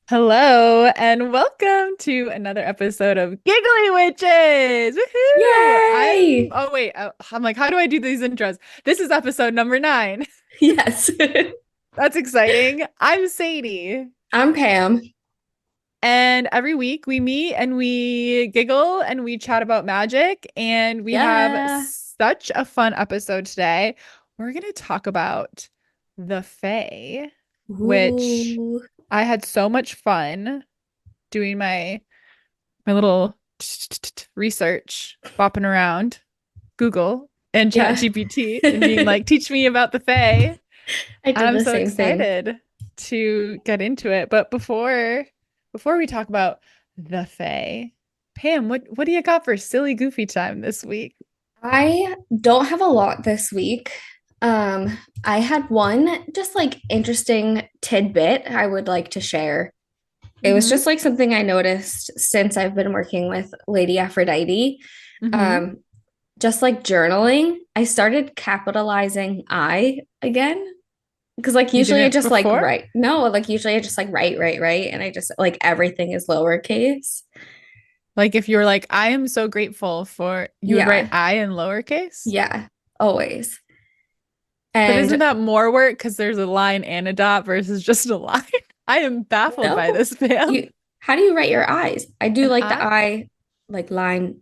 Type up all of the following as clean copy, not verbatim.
Hello and welcome to another episode of Giggly Witches. Woohoo! Yay! I'm like, how do I do these intros? This is episode number 9. Yes. That's exciting. I'm Sadie. I'm Pam. And every week we meet and we giggle and we chat about magic. And we have Yeah. such a fun episode today. We're going to talk about the Fae, which Ooh. I had so much fun doing my little research, bopping around Google and Chat Yeah. GPT and being like, teach me about the Fae. I And did I'm the so same thing. excited to get into it. But before we talk about the Fae, Pam, what do you got for silly goofy time this week? I don't have a lot this week. I had one just like interesting tidbit I would like to share. It was Mm-hmm. just like something I noticed since I've been working with Lady Aphrodite. Mm-hmm. Um, just like journaling, I started capitalizing I again. Because like You usually I didn't just like before? write. No, like usually I just like write, and I just like everything is lowercase. Like if you were like, I am so grateful for, you would write Yeah, I in lowercase? yeah, always. But isn't And that more work because there's a line and a dot versus just a line? I am baffled by no, this, Pam. you. How do you write your eyes? I do An like the I? I, like line.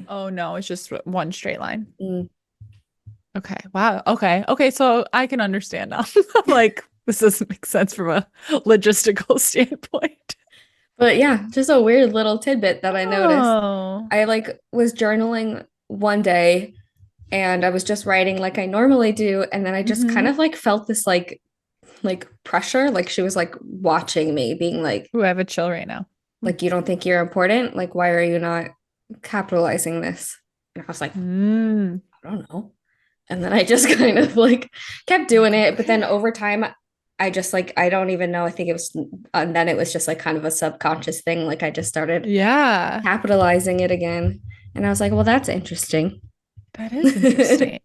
Oh no, it's just one straight line. Mm. Okay. Wow. Okay. Okay. So I can understand now. I'm like, this doesn't make sense from a logistical standpoint. But yeah, just a weird little tidbit that I noticed. Oh. I like was journaling one day and I was just writing like I normally do, and then I just kind Mm-hmm. of like felt this like pressure, like she was like watching me, being Ooh, I have a chill right now. like, you don't think you're important? Like, why are you not capitalizing this? And I was like, Mm. I don't know. And then I just kind of like kept doing it. But then Okay. over time, I just like, I don't even know. I think it was, and then it was just like kind of a subconscious thing. Like, I just started Yeah, capitalizing it again. And I was like, well, that's interesting. that is interesting.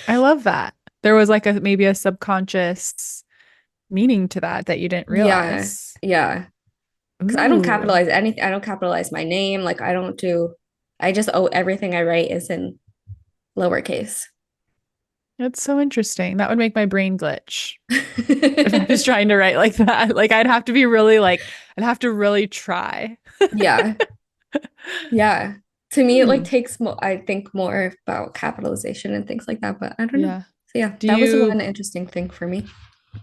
I love that. There was like a maybe a subconscious meaning to that you didn't Yeah. realize. Yeah. Because I don't Ooh. capitalize anything. I don't capitalize my name. Like, I don't do, I just, oh, everything I write is in lowercase. That's so interesting. That would make my brain glitch if I was trying to write like that. Like I'd have to be really like I'd have to really try. Yeah. Yeah. To me, it like Hmm. takes more, I think more about capitalization and things like that, but I don't know. Yeah. So yeah, Do that was you one interesting thing for me.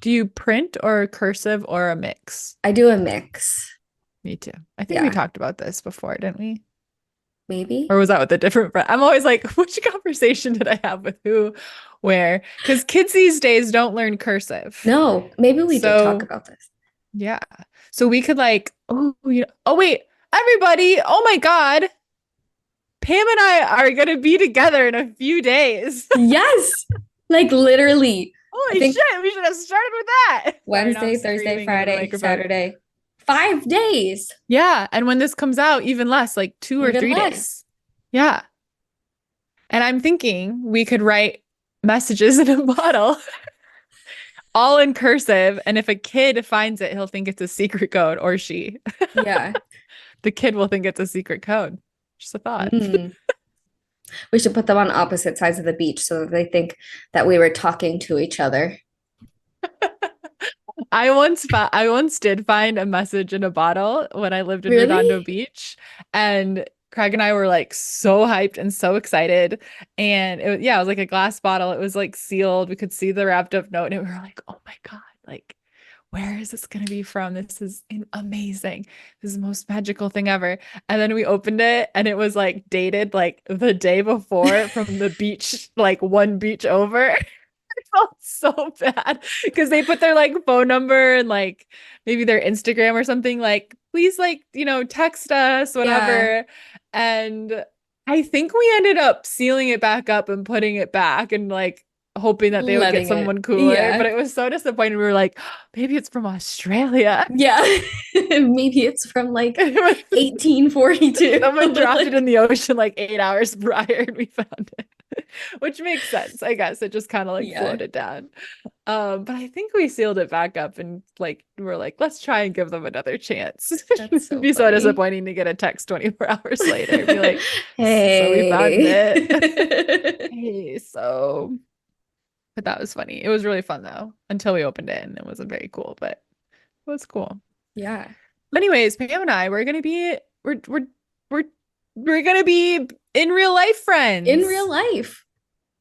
do you print or cursive or a mix? I do a mix. Me too. I think we Yeah, talked about this before, didn't we? Or maybe. was that with a different friend? I'm always like, which conversation did I have with who, where? Because kids these days don't learn cursive. No, maybe we did talk So about this. yeah. So we could like, oh wait, everybody, oh my God. Pam and I are going to be together in a few days. Yes. Like literally, I Holy think shit, we should have started with that. Sorry, now I'm Wednesday, Thursday, screaming into the Friday, microphone. Saturday. 5 days, Yeah, and when this comes out, even less, like two or even three less. days. Yeah. And I'm thinking we could write messages in a bottle, all in cursive. And if a kid finds it, he'll think it's a secret code, or she. Yeah. The kid will think it's a secret code. Just a thought. Mm. We should put them on opposite sides of the beach so that they think that we were talking to each other. I once did find a message in a bottle when I lived in Redondo Really? Beach, and Craig and I were like so hyped and so excited. And yeah, it was like a glass bottle. It was like sealed. We could see the wrapped up note, and we were like, oh my God, like, where is this going to be from? This is amazing. This is the most magical thing ever. And then we opened it, and it was like dated like the day before from the beach, like one beach over. Felt so bad because they put their like phone number and like maybe their Instagram or something like, please, like, text us, Yeah. whatever. And I think we ended up sealing it back up and putting it back and like hoping that they would get Letting it. someone cooler. But Yeah. it was so disappointing. We were like, maybe it's from Australia. Yeah. Maybe it's from like 1842. Someone dropped it Like, in the ocean like 8 hours prior and we found it. Which makes sense, I guess. It just kind of like Yeah, floated down. But I think we sealed it back up and like we're like, let's try and give them another chance. that's It'd so be so funny. disappointing to get a text 24 hours later. Be like, so we found Hey. it. Hey, so but that was funny. It was really fun though, until we opened it and it wasn't very cool, but it was cool. Yeah. Anyways, Pam and I, we're we're gonna be in real life In real friends. life.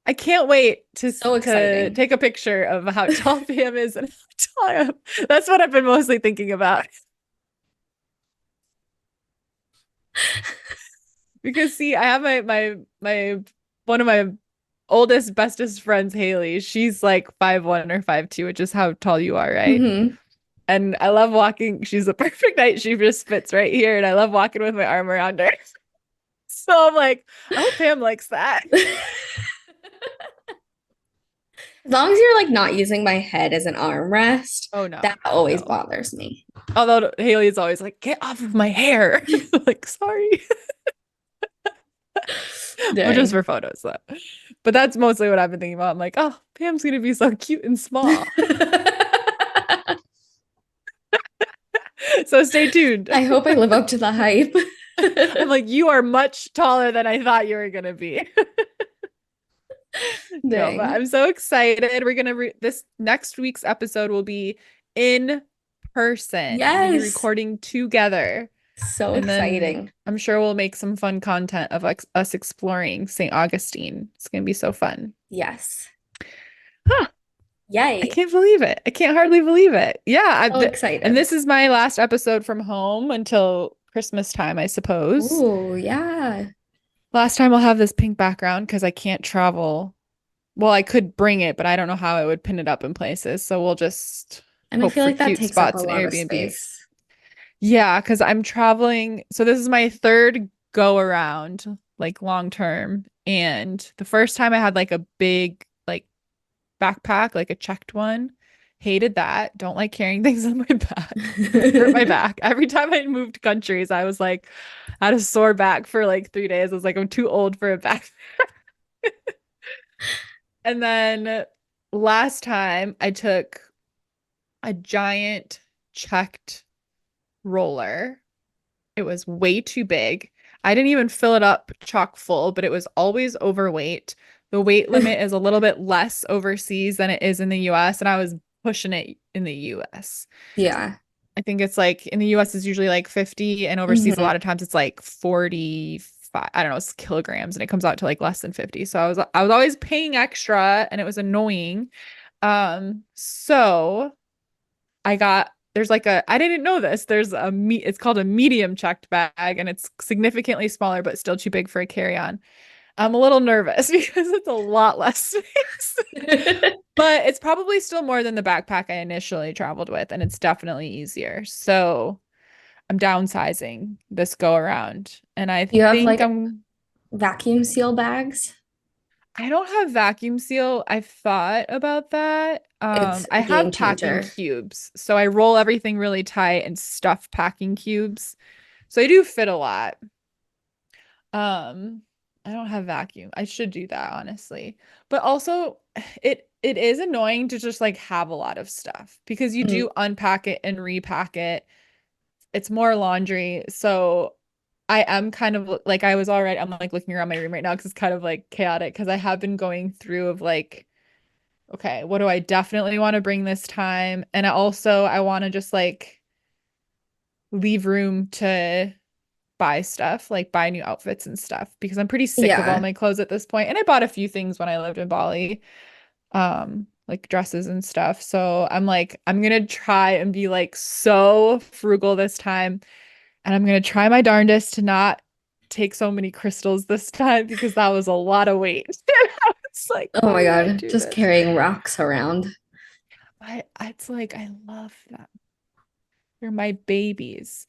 I can't wait So to exciting. take a picture of how tall Pam is and how tall I am. That's what I've been mostly thinking about. Because see, I have my one of my oldest, bestest friends, Haley. She's like 5'1" or 5'2", which is how tall you are, right? Hmm. And I love walking. She's a perfect height. She just fits right here. And I love walking with my arm around her. So I'm like, I hope Pam likes that. As long as you're like not using my head as an armrest, Oh no, that always no. bothers me. Although Haley is always like, get off of my hair. Like, sorry. But just Dang. for photos though. But that's mostly what I've been thinking about. I'm like, oh, Pam's gonna be so cute and small. So stay tuned. I hope I live up to the hype. I'm like, you are much taller than I thought you were gonna be. No, but Dang. I'm so excited. We're gonna this next week's episode will be in person. We'll be Yes. recording together. So And then exciting. I'm sure we'll make some fun content of us exploring St. Augustine. It's gonna be so fun. Yes. Huh. I Yay. can't believe it. I can't hardly believe it. Yeah, So and excited. this is my last episode from home until Christmas time, I suppose. Ooh, yeah. Last time I'll have this pink background because I can't travel. Well, I could bring it, but I don't know how I would pin it up in places. So we'll just And I hope feel for like that cute takes up a spots and lot of Airbnbs. space. Yeah, because I'm traveling. So this is my third go around, like long term. And the first time I had like a big like backpack, like a checked one. Hated that. Don't like carrying things on my back. Hurt my back. Every time I moved countries, I was like, I had a sore back for like 3 days. I was like, I'm too old for a back. And then last time I took a giant checked roller. It was way too big. I didn't even fill it up chock full, but it was always overweight. The weight limit is a little bit less overseas than it is in the US, and I was pushing it in the US. Yeah. I think it's like in the US it's usually like 50 and overseas a Hmm. lot of times it's like 45, I don't know, it's kilograms and it comes out to like less than 50. So I was always paying extra and it was annoying. So I got there's like a I didn't know this. There's a it's called a medium checked bag and it's significantly smaller but still too big for a carry-on. I'm a little nervous because it's a lot less space. But it's probably still more than the backpack I initially traveled with and it's definitely easier. So I'm downsizing this go around and I You have think like vacuum seal bags. I don't have vacuum seal. I've thought about that. It's I a game have packing changer. cubes. So I roll everything really tight and stuff packing cubes. So I do fit a lot. Um, I don't have vacuum. I should do that, honestly. But also it is annoying to just like have a lot of stuff because you Mm. do unpack it and repack it. It's more laundry. So I am kind of like I'm like looking around my room right now because it's kind of like chaotic because I have been going through of like, okay, what do I definitely want to bring this time? And I want to just like leave room to buy stuff, like buy new outfits and stuff because I'm pretty sick of all Yeah. my clothes at this point. And I bought a few things when I lived in Bali, like dresses and stuff. So I'm like, I'm gonna try and be like so frugal this time. And I'm gonna try my darndest to not take so many crystals this time because that was a lot of weight. And I was like, Oh why my did I God. do Just this? carrying rocks around. It's like I love them. They're my babies.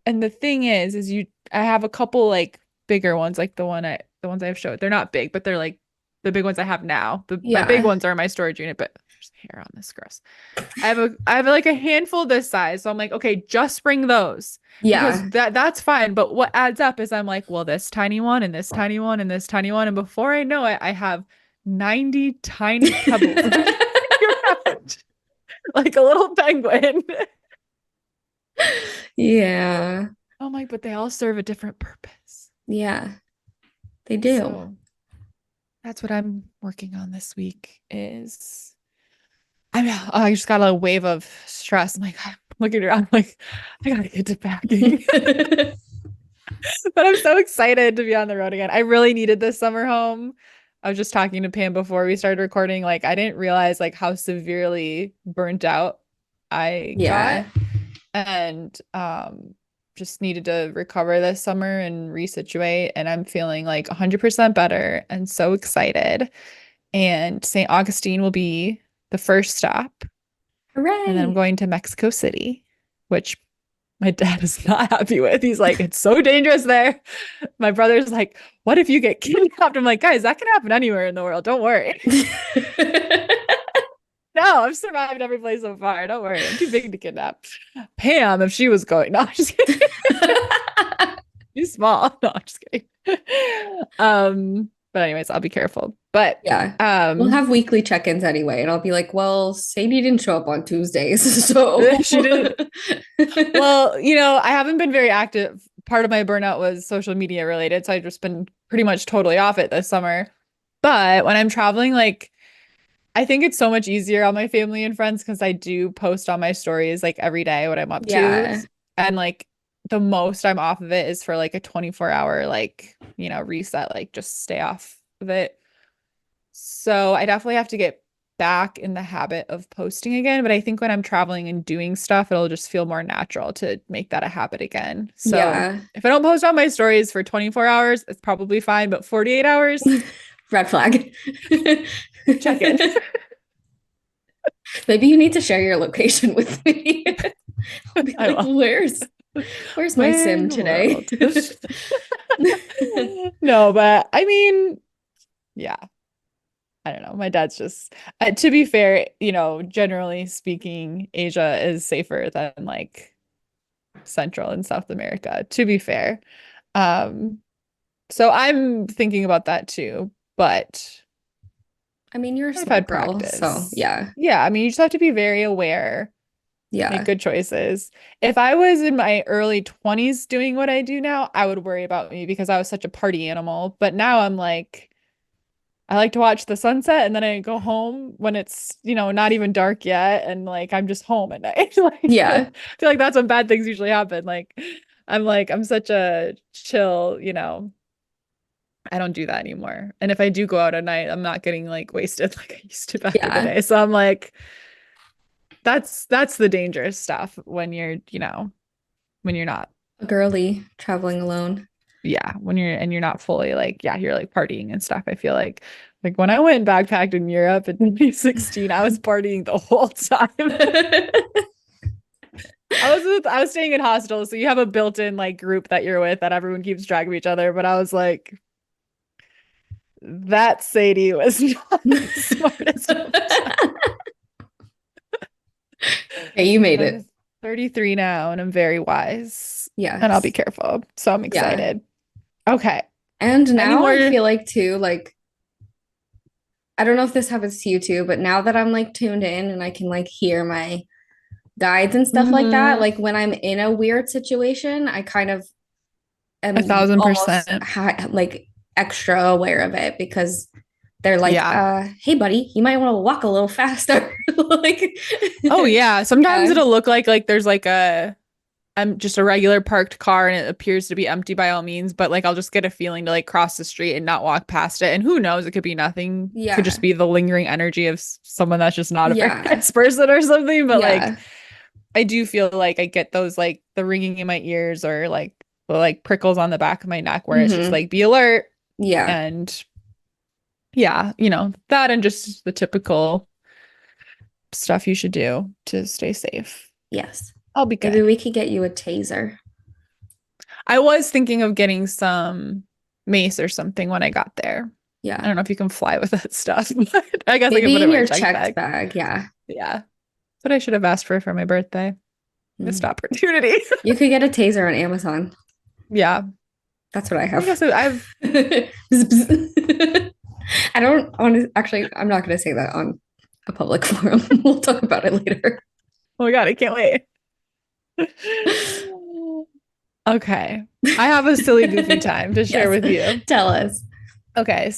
And the thing is I have a couple like bigger ones, like the ones I've showed. They're not big, but they're like the big ones I have now. My big Yeah. ones are in my storage unit, but there's hair on this, gross. I have like a handful this size. So I'm like, okay, just bring those because Yeah. that's fine. But what adds up is I'm like, well, this tiny one and this tiny one and this tiny one. And before I know it, I have 90 tiny pebbles around like a little penguin. Yeah. I'm like, but they all serve a different purpose. Yeah, they do. So that's what I'm working on this week is I just got a wave of stress. I'm like, I'm looking around, like, I gotta get to packing. But I'm so excited to be on the road again. I really needed this summer home. I was just talking to Pam before we started recording. Like, I didn't realize like how severely burnt out I got, Yeah. and just needed to recover this summer and resituate. And I'm feeling like 100% better and so excited. And St. Augustine will be the first stop. And then I'm Hooray. going to Mexico City, which my dad is not happy with. He's like, it's so dangerous there. My brother's like, what if you get kidnapped? I'm like, guys, that can happen anywhere in the world. Don't worry. No, I've survived every place so far. Don't worry. I'm too big to kidnap. Pam, if she was going, no, I'm just kidding. She's small. No, I'm just kidding. But anyways, I'll be careful. But Yeah. We'll um have weekly check-ins anyway, and I'll be like, well, Sadie didn't show up on Tuesdays, so she didn't. Well, I haven't been very active. Part of my burnout was social media related, so I've just been pretty much totally off it this summer. But when I'm traveling, like I think it's so much easier on my family and friends because I do post on my stories like every day what I'm up to. yeah. And like the most I'm off of it is for like a 24-hour like, reset, like just stay off of it. So I definitely have to get back in the habit of posting again. But I think when I'm traveling and doing stuff, it'll just feel more natural to make that a habit again. So Yeah. if I don't post on my stories for 24 hours, it's probably fine. But 48 hours, Red flag. check in. Maybe you need to share your location with me. I'll be I like, will. where's my Where in sim the today? world? No, but I mean, yeah, I don't know. My dad's just, to be fair, generally speaking, Asia is safer than like Central and South America, to be fair. Um, so I'm thinking about that too, but I mean, you're a I've smart had girl, so practice. yeah. Yeah, I mean, you just have to be very aware, make Yeah. good choices. If I was in my early 20s doing what I do now, I would worry about me because I was such a party animal. But now I'm like, I like to watch the sunset and then I go home when it's, not even dark yet. And like, I'm just home at night. Like, I Yeah. feel like that's when bad things usually happen. Like, I'm such a chill, I don't do that anymore. And if I do go out at night, I'm not getting like wasted like I used to back in the Yeah. day. So I'm like, that's the dangerous stuff when you're not, A girly traveling alone. yeah, when you're not fully like, yeah, you're like partying and stuff. I feel like when I went backpacked in Europe in 2016, I was partying the whole time. I was staying in hostels, so you have a built-in like group that you're with that everyone keeps track of each other. But I was like, that Sadie was not the smartest of the time. Hey, you made But it. I'm 33 now and I'm very wise and I'll be Yes. careful. So I'm Yeah. excited. Okay. And Any now I more? feel like too, like I don't know if this happens to you too, but now that I'm like tuned in and I can like hear my guides and stuff like that, Mhm. like when I'm in a weird situation, I kind of A am thousand almost percent. like extra aware of it because they're like, Yeah. hey buddy, you might want to walk a little faster. Like Oh yeah. Sometimes yeah. it'll look like there's like just a regular parked car and it appears to be empty by all means, but like I'll just get a feeling to like cross the street and not walk past it. And who knows, it could be nothing. It could just Yeah. be the lingering energy of someone that's just not a very Yeah. nice person or something. But like Yeah. I do feel like I get those like the ringing in my ears or like the like prickles on the back of my neck where it's just Hmm. like be alert Yeah. and yeah, that and just the typical stuff you should do to stay safe. Yes. I'll be Maybe good. we could get you a taser. I was thinking of getting some mace or something when I got there. I Yeah. don't know if you can fly with that stuff, but I guess I can put Maybe it in in my your checked checked bag. bag. Yeah. Yeah. But I should have asked for my birthday. Missed Mm. opportunity. You could get a taser on Amazon. Yeah. That's what I I have. guess I've, Bzz, bzz. I don't want to actually, I'm not going to say that on a public forum. We'll talk about it later. oh my God, I can't wait. Okay. I have a silly, goofy time to share Yes. with you. Tell us. Okay.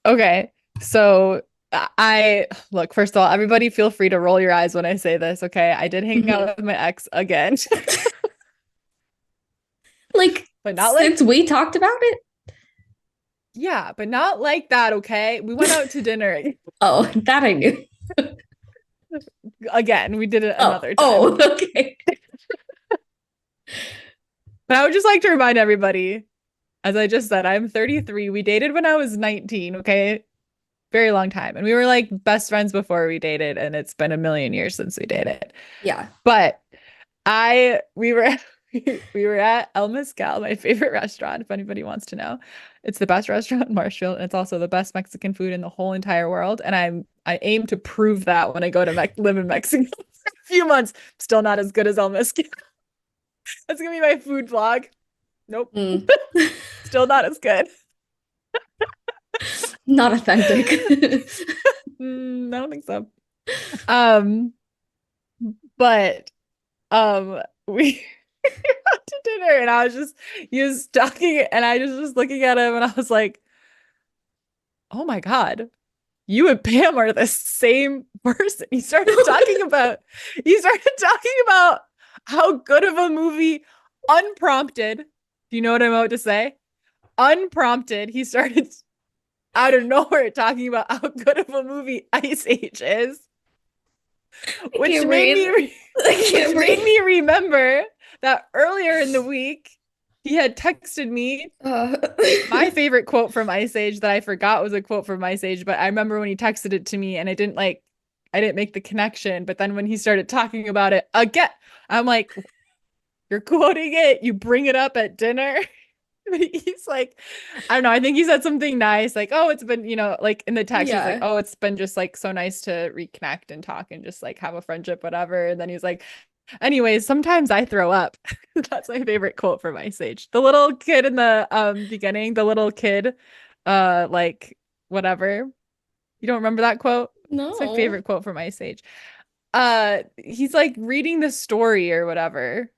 Okay. So I look, first of all, everybody feel free to roll your eyes when I say this. Okay. I did hang Mhm. out with my ex again, Like, but not like, since we talked about it? yeah, but not like that. Okay. We went out to dinner Oh, that I knew. again. We did it Oh, another time. oh, okay. But I would just like to remind everybody, as I just said, I'm 33. We dated when I was 19. Okay. Very long time. And we were like best friends before we dated. And it's been a million years since we dated. Yeah. But we were we were at El Mezcal, my favorite restaurant, if anybody wants to know. It's the best restaurant in Marshfield, and it's also the best Mexican food in the whole entire world. And I aim to prove that when I go to live in Mexico for a few months. Still not as good as El Mezcal. That's gonna be my food vlog. Nope, Mm. still not as good. Not authentic. I don't think so. Um, but we went to dinner and he was talking and I just was looking at him and I was like, oh my God, you and Pam are the same person. He started talking about how good of a movie unprompted. Do you know what I'm about to say? Unprompted, he started out of nowhere talking about how good of a movie Ice Age is, I which can't made breathe. me re- I which can't made breathe. me remember that earlier in the week he had texted me Uh, my favorite quote from Ice Age that I forgot was a quote from Ice Age, but I remember when he texted it to me and I didn't make the connection. But then when he started talking about it again, I'm like, you're quoting it, you bring it up at dinner. He's like, I don't know. I think he said something nice, like, oh, it's been, like in the text, he's like, yeah. oh, it's been just like so nice to reconnect and talk and just like have a friendship, whatever. And then he's like, anyways, sometimes I throw up. That's my favorite quote from Ice Age. The little kid in the beginning, the little kid, like whatever. You don't remember that quote? It's my No. favorite quote from Ice Age. He's like reading the story or whatever.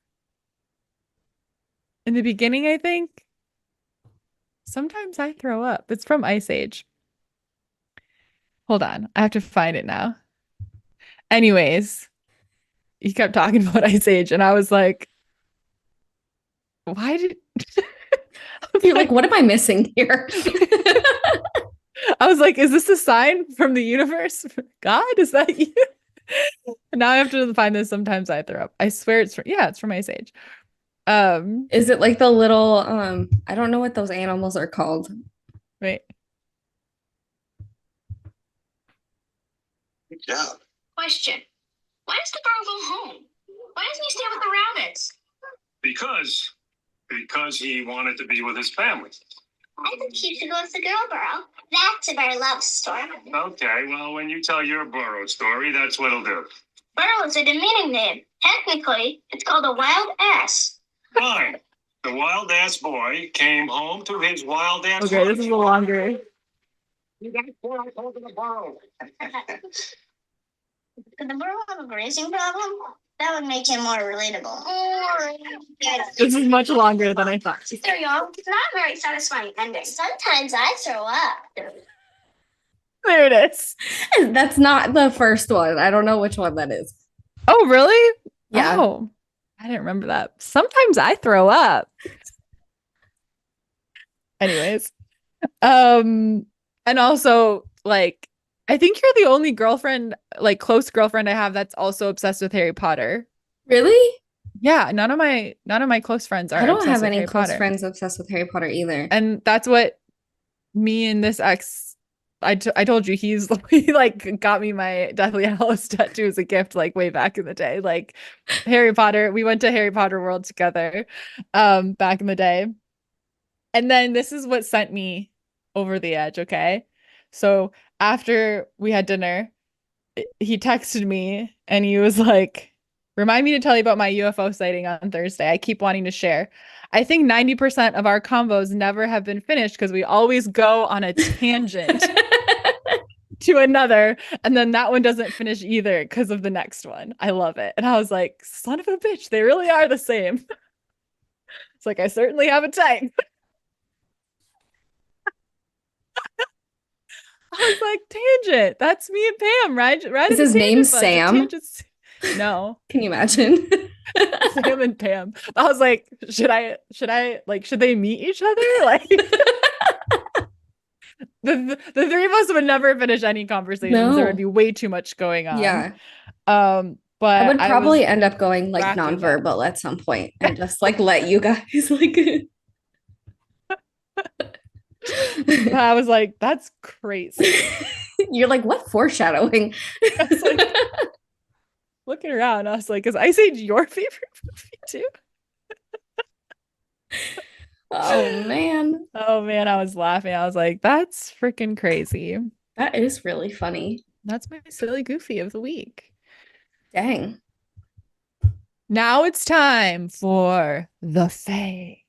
In the beginning, I think. Sometimes I throw up. It's from Ice Age. Hold on. I have to find it now. Anyways, he kept talking about Ice Age, and I was like, why did I was You're like, like, what am I missing here? I was like, is this a sign from the universe? God, is that you? Now I have to find this. Sometimes I throw up. I swear it's from Ice Age. Um, Is it like the little I don't know what those animals are called. wait. Yeah. Question. Why does the burrow go home? Why doesn't he stay with the rabbits? Because because he wanted to be with his family. I think he should go with the girl burrow. That's a better love story. Okay, well, when you tell your burrow story, that's what'll do. Burrow is a demeaning name. Technically, it's called a wild ass. Fine. The wild ass boy came home to his wild ass. Okay, this is a longer. You got to hold the burrow. Could the burrow have a grazing problem? That would make him more relatable. This is much longer than I thought. There you go. It's not a very satisfying ending. Sometimes I throw up. There it is. That's not the first one. I don't know which one that is. Oh, really? Yeah. Oh, I didn't remember that. Sometimes I throw up. Anyways, and also like I think you're the only girlfriend, like close girlfriend I have that's also obsessed with Harry Potter. Really? Yeah, none of my close friends I are don't obsessed have with any Harry close Potter. friends obsessed with Harry Potter either. And that's what me and this ex I told you he like got me my Deathly Hallows tattoo as a gift like way back in the day. Like Harry Potter, we went to Harry Potter World together back in the day. And then this is what sent me over the edge, okay? So after we had dinner, he texted me and he was like, remind me to tell you about my UFO sighting on Thursday. I keep wanting to share. I think 90% of our combos never have been finished because we always go on a tangent to another. And then that one doesn't finish either because of the next one. I love it. And I was like, son of a bitch, they really are the same. It's like, I certainly have a type. I was like, tangent. That's me and Pam, right? Right. Is his name Sam? No. Can you imagine? Sam and Pam. I was like, should they meet each other? Like the three of us would never finish any conversations. No. There would be way too much going on. Yeah. But I would probably end up going like nonverbal up at some point and just like let you guys like I was like, that's crazy. You're like, what foreshadowing? I was like, looking around, I was like, is Ice Age your favorite movie too? Oh man, I was laughing. I was like, that's freaking crazy. That is really funny. That's my silly goofy of the week. Dang. Now it's time for the Fae.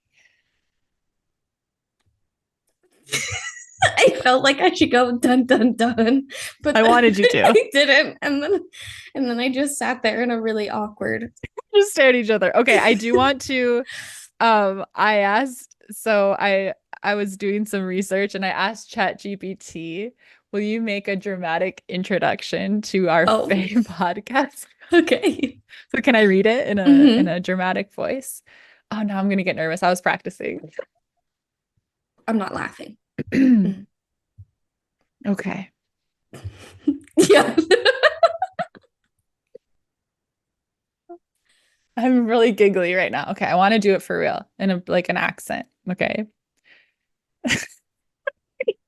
I felt like I should go dun dun dun, but I wanted you to. I didn't, and then I just sat there in a really awkward. Just stared at each other. Okay, I do want to. I asked. So I was doing some research and I asked ChatGPT, "Will you make a dramatic introduction to our Fae podcast?" Okay. So can I read it in a dramatic voice? Oh no, I'm gonna get nervous. I was practicing. I'm not laughing. Okay. Yeah. I'm really giggly right now. Okay, I want to do it for real in an accent. Okay.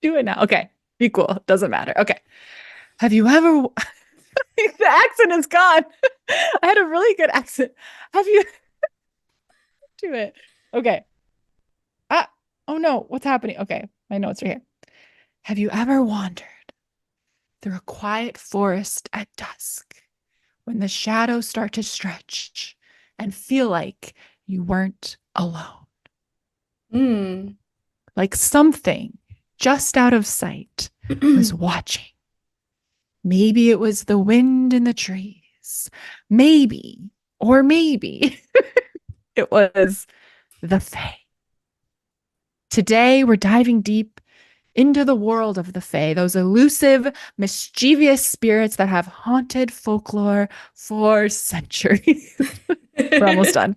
Do it now. Okay. Be cool. Doesn't matter. Okay. Have you ever the accent is gone. I had a really good accent. Have you do it? Okay. Oh no, what's happening? Okay, my notes are here. Have you ever wandered through a quiet forest at dusk when the shadows start to stretch and feel like you weren't alone? Like something just out of sight was watching. Maybe it was the wind in the trees. Maybe it was the Fae. Today, we're diving deep into the world of the Fae, those elusive, mischievous spirits that have haunted folklore for centuries. We're almost done.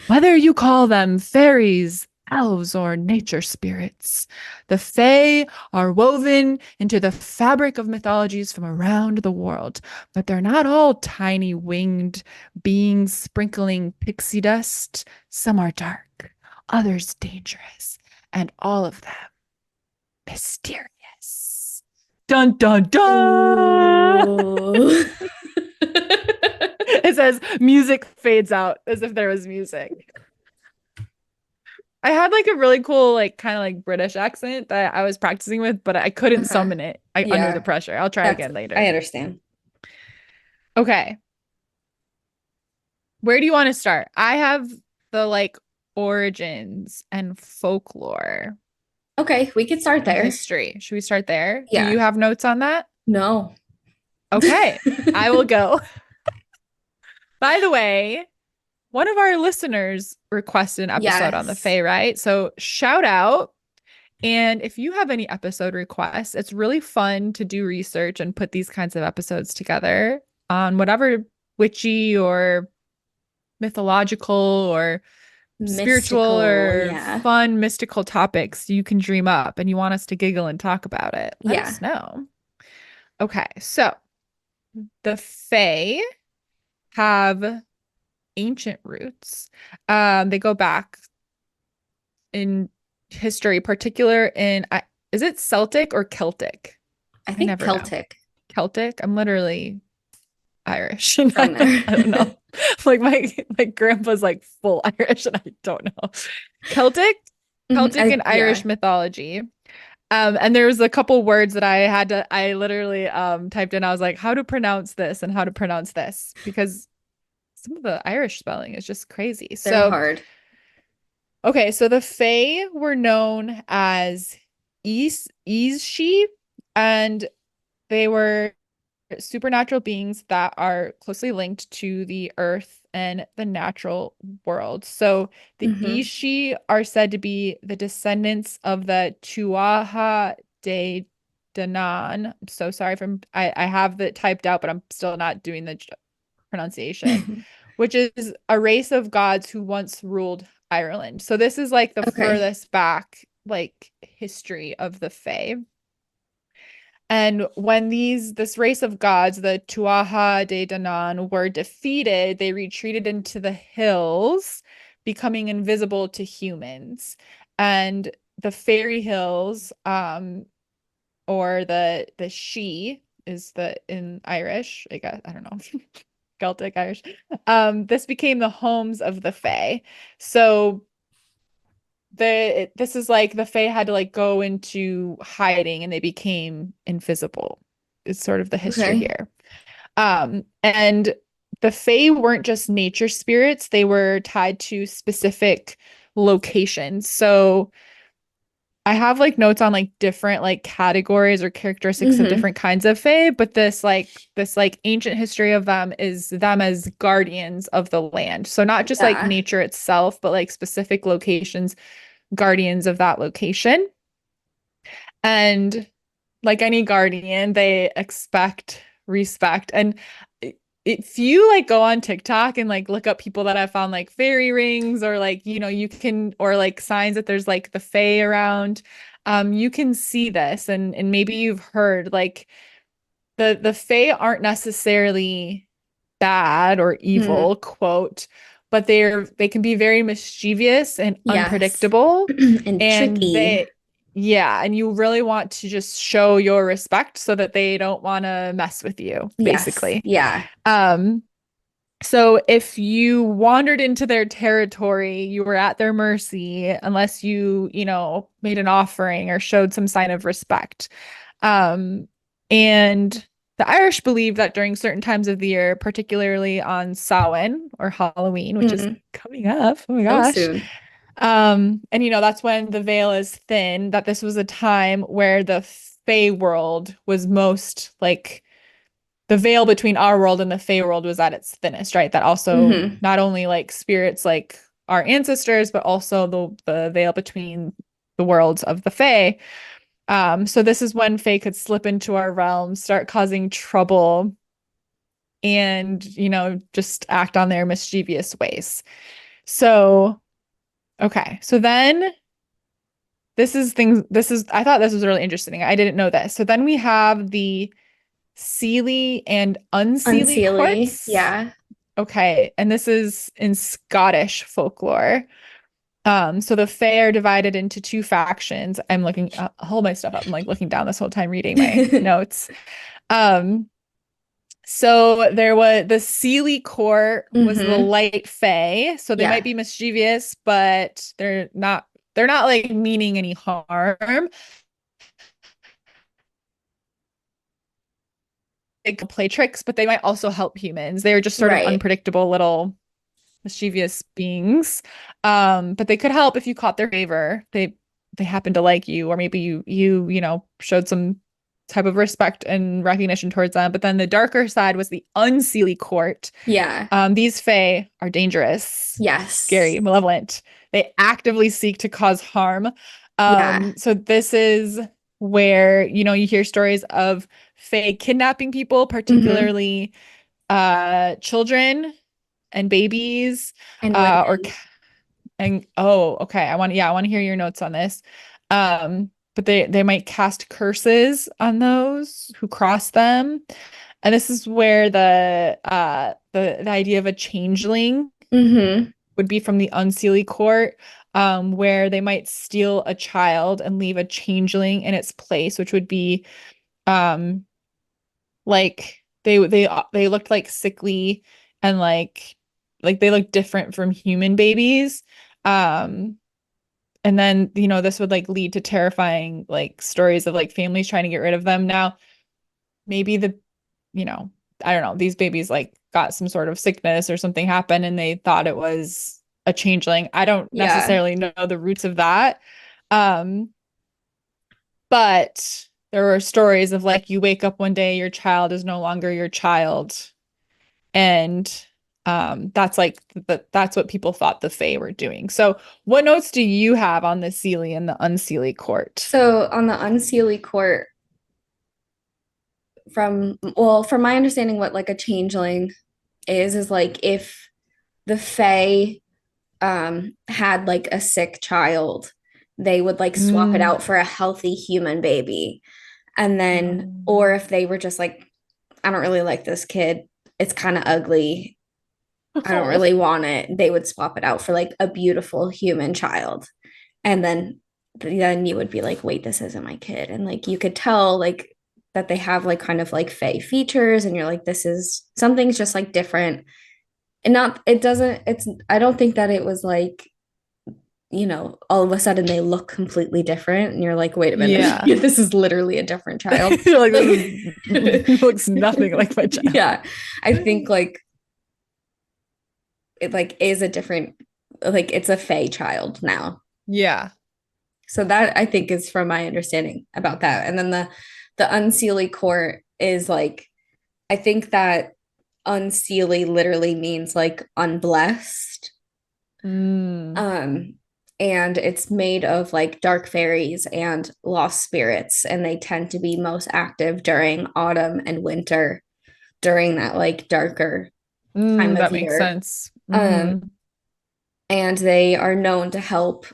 Whether you call them fairies, elves, or nature spirits, the Fae are woven into the fabric of mythologies from around the world. But they're not all tiny winged beings sprinkling pixie dust. Some are dark, others dangerous, and all of them mysterious. Dun dun dun. It says music fades out as if there was music. I had a really cool kind of British accent that I was practicing with, but I couldn't summon it under the pressure. I'll try again later. I understand. Okay. Where do you want to start? I have the origins and folklore. Okay, we could start there. History. Should we start there? Yeah. Do you have notes on that? No. Okay. I will go. By the way, one of our listeners requested an episode on the Fae, right? So shout out. And if you have any episode requests, it's really fun to do research and put these kinds of episodes together on whatever witchy or mythological or spiritual or fun mystical topics you can dream up and you want us to giggle and talk about it. Let us know. Okay, so the Fae have ancient roots. They go back in history, particular in is it Celtic or Celtic? I think Celtic. Know. Celtic. I'm literally Irish. I don't know. My grandpa's full Irish and I don't know. Celtic and Irish mythology. And there was a couple words that I literally typed in. I was like, how to pronounce this and how to pronounce this, because some of the Irish spelling is just crazy. They're So, hard. okay, so the Fae were known as Eashe, and they were supernatural beings that are closely linked to the earth and the natural world. So the Hmm. Ishi are said to be the descendants of the Tuatha De Danann. I'm so sorry if I have it typed out, but I'm still not doing the pronunciation, which is a race of gods who once ruled Ireland. So this is like the Okay. furthest back like history of the Fae. And when this race of gods, the Tuatha De Danann, were defeated, they retreated into the hills, becoming invisible to humans. And the fairy hills, or the she is the in Irish, I guess, I don't know, Celtic Irish. This became the homes of the Fae. So this is like the Fae had to like go into hiding and they became invisible. It's sort of the history Okay. here. And the Fae weren't just nature spirits, they were tied to specific locations. So I have like notes on like different like categories or characteristics of Hmm. different kinds of Fae, but this like ancient history of them is them as guardians of the land. So not just like Yeah. nature itself, but like specific locations, guardians of that location. And like any guardian, they expect respect. And if you like go on TikTok and like look up people that have found like fairy rings, or like, you can, or like signs that there's like the fae around, you can see this, and maybe you've heard like the fae aren't necessarily bad or Mm. evil, quote, but they can be very mischievous and Yes. unpredictable. And And tricky. yeah, and you really want to just show your respect so that they don't want to mess with you, Yes. basically. Yeah. Um, so if you wandered into their territory, you were at their mercy unless you made an offering or showed some sign of respect. And the Irish believe that during certain times of the year, particularly on Samhain or Halloween, which is Mm. coming up, oh my So gosh. soon. And that's when the veil is thin, that this was a time where the Fey world was most like the veil between our world and the Fey world was at its thinnest, right? That also Hmm. not only like spirits like our ancestors, but also the veil between the worlds of the Fey. So this is when Fae could slip into our realm, start causing trouble, and just act on their mischievous ways. So, okay. So then I thought this was really interesting. I didn't know this. So then we have the Seelie and Unseelie Unseelie. courts. Yeah. Okay, and this is in Scottish folklore. So the Fae are divided into two factions. I'm looking, hold my stuff up. I'm like looking down this whole time reading my notes. Um, so there was the Seelie court was the Hmm. light Fae. So they might Yeah. be mischievous, but they're not like meaning any harm. They could play tricks, but they might also help humans. They're just sort of Right. unpredictable little mischievous beings. But they could help if you caught their favor. They happen to like you, or maybe you showed some type of respect and recognition towards them. But then the darker side was the unseelie court. Yeah. These fae are dangerous, Yes. scary, malevolent. They actively seek to cause harm. Yeah. So this is where you hear stories of fae kidnapping people, Hmm. particularly children and babies, And women. or and oh, okay. I want to hear your notes on this. But they might cast curses on those who cross them. And this is where the idea of a changeling Hmm. would be from the Unseelie court, where they might steal a child and leave a changeling in its place, which would be um like they looked like sickly, and like they look different from human babies. Um And then, this would like lead to terrifying like stories of like families trying to get rid of them. Now, maybe you know, I don't know, these babies like got some sort of sickness or something happened and they thought it was a changeling. I don't Yeah. necessarily know the roots of that. Um, but there were stories of like you wake up one day, your child is no longer your child. And that's like that's what people thought the Fae were doing. So what notes do you have on the Seelie and the Unseelie court? So on the Unseelie court, from my understanding, what like a changeling is like if the Fae had like a sick child, they would like swap it Mm. out for a healthy human baby. And then, or Um, if they were just like, I don't really like this kid, it's kind of ugly, I don't oh. really want it, they would swap it out for like a beautiful human child. And then you would be like, wait, this isn't my kid. And like you could tell like that they have like kind of like Fae features, and you're like, this is something's just like different. And not it doesn't it's I don't think that it was like, all of a sudden they look completely different and you're like, wait a minute, Yeah. this is literally a different child. You're like, Like this looks nothing like my child. yeah, I think like it like is a different, like it's a Fae child now. Yeah. So that I think is from my understanding about that. And then the Unseelie court is like, I think that Unseelie literally means like unblessed. Mm. Um, and it's made of like dark fairies and lost spirits, and they tend to be most active during autumn and winter, during that like darker time of That makes year. sense. Um, Hmm. and they are known to help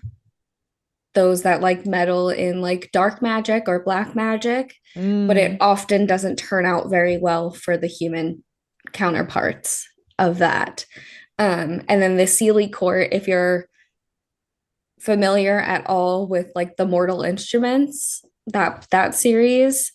those that like meddle in like dark magic or black magic, but it Mm. often doesn't turn out very well for the human counterparts of that. And then the Seelie court, if you're familiar at all with like the Mortal Instruments, that series,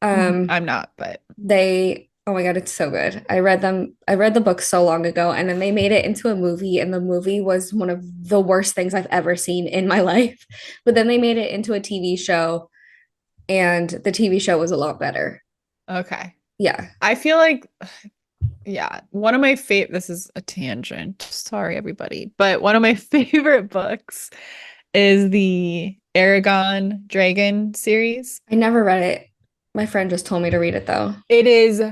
I'm not, but they oh my god, it's so good. I read the book so long ago, and then they made it into a movie, and the movie was one of the worst things I've ever seen in my life. But then they made it into a TV show, and the TV show was a lot better. okay. Yeah. I feel like, yeah, one of my favorite, this is a tangent. Sorry, everybody. But one of my favorite books is the Aragon Dragon series. I never read it. My friend just told me to read it though. It is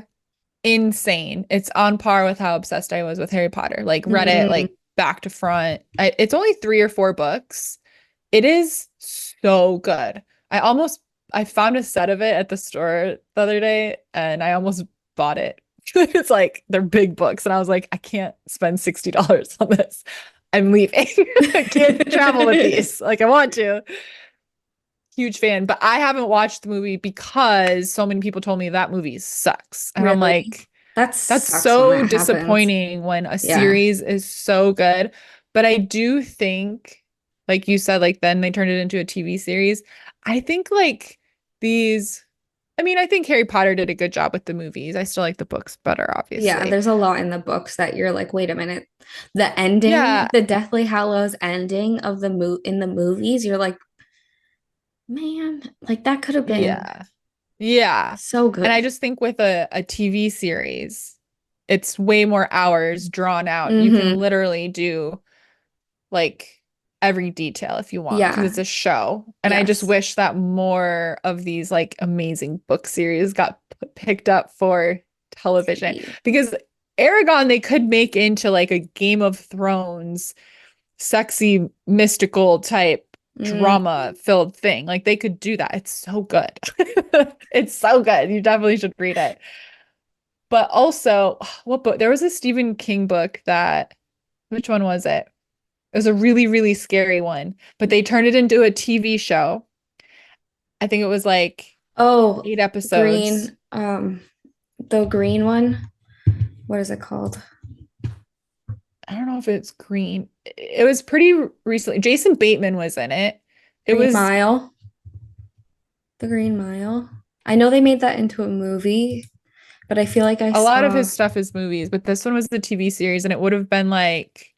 insane. It's on par with how obsessed I was with Harry Potter. Like, read it Mm, like back to front. It's only 3 or 4 books. It is so good. I found a set of it at the store the other day and I almost bought it. It's like they're big books and I was like, I can't spend $60 on this. I'm leaving. I can't travel with these. Like I want to. Huge fan, but I haven't watched the movie because so many people told me that movie sucks. And I'm really? like, That that's sucks when so that happens. disappointing when a Yeah. series is so good. But I do think, like you said, like then they turned it into a TV series. I think like these, I mean, I think Harry Potter did a good job with the movies. I still like the books better, Yeah, obviously. there's a lot in the books that you're like, wait a minute. The ending, Yeah, the Deathly Hallows ending of in the movies, you're like, man, like that could have been yeah, yeah. so And I good. just think with a TV series, it's way more hours drawn out. You can Mm-hmm. literally do like every detail if you want because Yeah. it's a show. And I just Yes. wish that more of these like amazing book series got picked up for television TV. because Aragon they could make into like a Game of Thrones sexy mystical type Mm. drama filled thing. Like they could do that. It's so good. It's so good. You definitely should read it. But also, what book? There was a Stephen King book that, which one was it? It was a really, really scary one, but they turned it into a TV show. I think it was like Oh, 8 episodes. green, the green one. What is it called? I don't know if it's green. It was pretty recently. Jason Bateman was in it. It Green was Mile. The Green Mile. I know they made that into a movie, but I feel like I a lot of saw. his stuff is movies, but this one was the TV series and it would have been like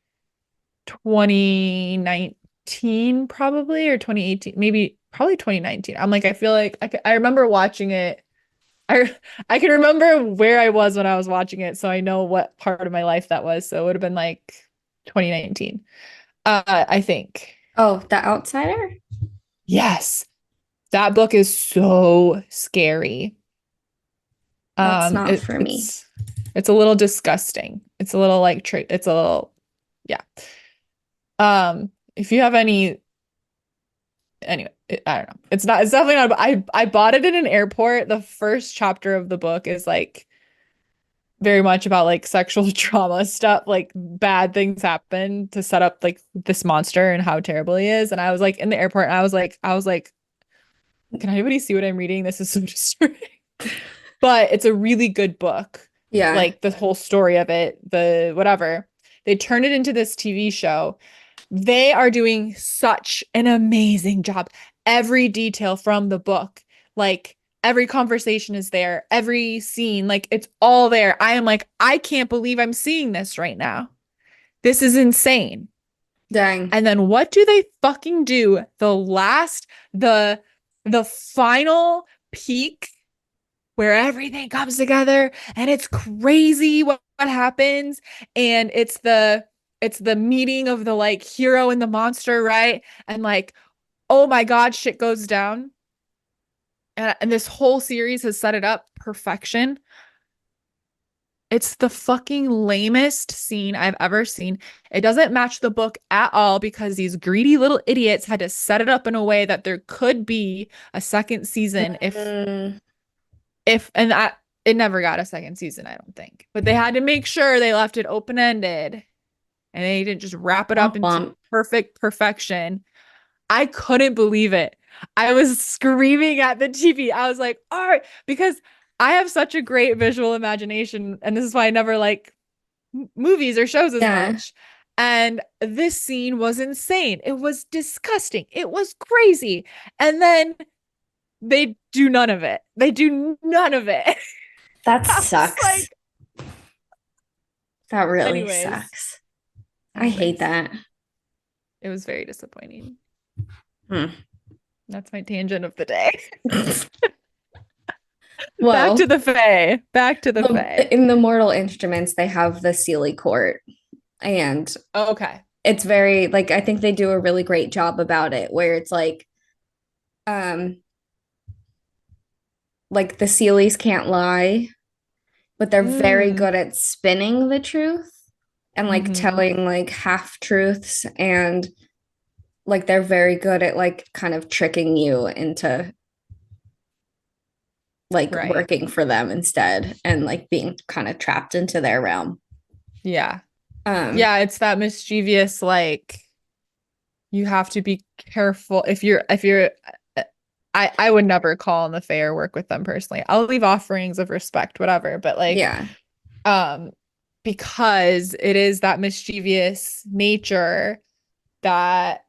2019 2019 probably, or 2018, maybe probably 2019. I'm like, I feel like I remember watching it. I can remember where I was when I was watching it, so I know what part of my life that was. So it would have been like 2019. I think. Oh, The Outsider? Yes. That book is so scary. That's not It, for me. it's a little disgusting. It's a little like it's a little, yeah. If you have any, anyway, I don't know. It's definitely not, I bought it in an airport. The first chapter of the book is like very much about like sexual trauma stuff, like bad things happen to set up like this monster and how terrible he is. And I was like in the airport and I was like, can anybody see what I'm reading? This is so disturbing. But it's a really good book. Yeah. Like the whole story of it, the whatever. They turned it into this TV show. They are doing such an amazing job. Every detail from the book, like every conversation is there, every scene, like it's all there. I am like, I can't believe I'm seeing this right now. This is insane. Dang. And then what do they fucking do? The final peak where everything comes together and it's crazy what happens. And it's the meeting of the like hero and the monster, right? And like, oh my God, shit goes down. And this whole series has set it up perfection. It's the fucking lamest scene I've ever seen. It doesn't match the book at all because these greedy little idiots had to set it up in a way that there could be a second season if and that it never got a second season, I don't think. But they had to make sure they left it open-ended and they didn't just wrap it up into perfect perfection. I couldn't believe it. I was screaming at the TV. I was like, all right, because I have such a great visual imagination, and this is why I never like movies or shows as much. And this scene was insane. It was disgusting. It was crazy. And then they do none of it. They do none of it. That sucks. Like, that really anyways, sucks. I hate that. It was very disappointing. That's my tangent of the day. Well, back to the Fae. Back to the Fae. In the Mortal Instruments, they have the Seelie Court. And okay. It's very like I think they do a really great job about it where it's like the Seelies can't lie, but they're very good at spinning the truth and like telling like half truths, and like they're very good at like kind of tricking you into like working for them instead and like being kind of trapped into their realm. Yeah. Yeah, it's that mischievous, like you have to be careful if you're I would never call on the Fae or work with them personally. I'll leave offerings of respect, whatever, but like because it is that mischievous nature that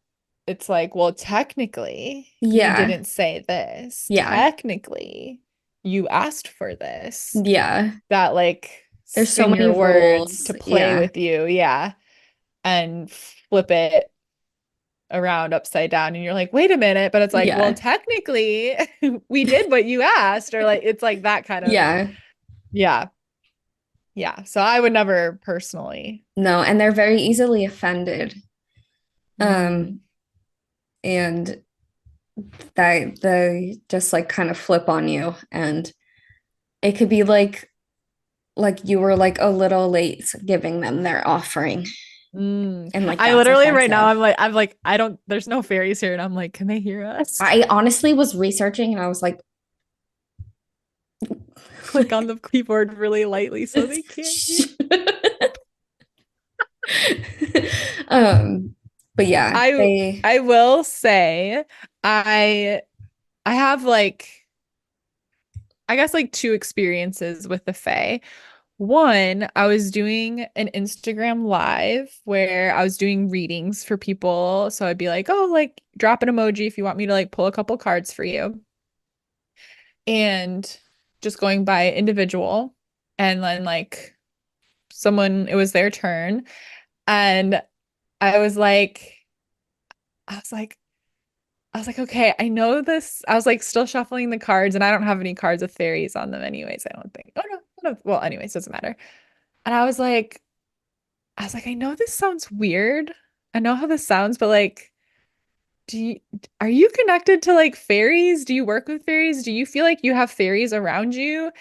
it's like, well, technically you didn't say this. Technically you asked for this. That like there's so many words to play with you. And flip it around upside down. And you're like, wait a minute. But it's like, well, technically we did what you asked, or like, it's like that kind of. Yeah. So I would never personally. No. And they're very easily offended. And they just like kind of flip on you, and it could be like you were like a little late giving them their offering. And like I literally offensive. Right now I'm like I don't, there's no fairies here, and I'm like, can they hear us? I honestly was researching and I was like, click on the keyboard really lightly so they can't hear. But yeah, I will say I have like I guess like two experiences with the Fae. One, I was doing an Instagram live where I was doing readings for people. So I'd be like, oh, like drop an emoji if you want me to like pull a couple cards for you. And just going by individual. And then like someone, it was their turn. And I was like, I was like, okay, I know this. I was like still shuffling the cards, and I don't have any cards with fairies on them anyways, I don't think. Oh no, no. Well, anyways, doesn't matter. And I was like, I know this sounds weird. I know how this sounds, but like, do you are you connected to like fairies? Do you work with fairies? Do you feel like you have fairies around you?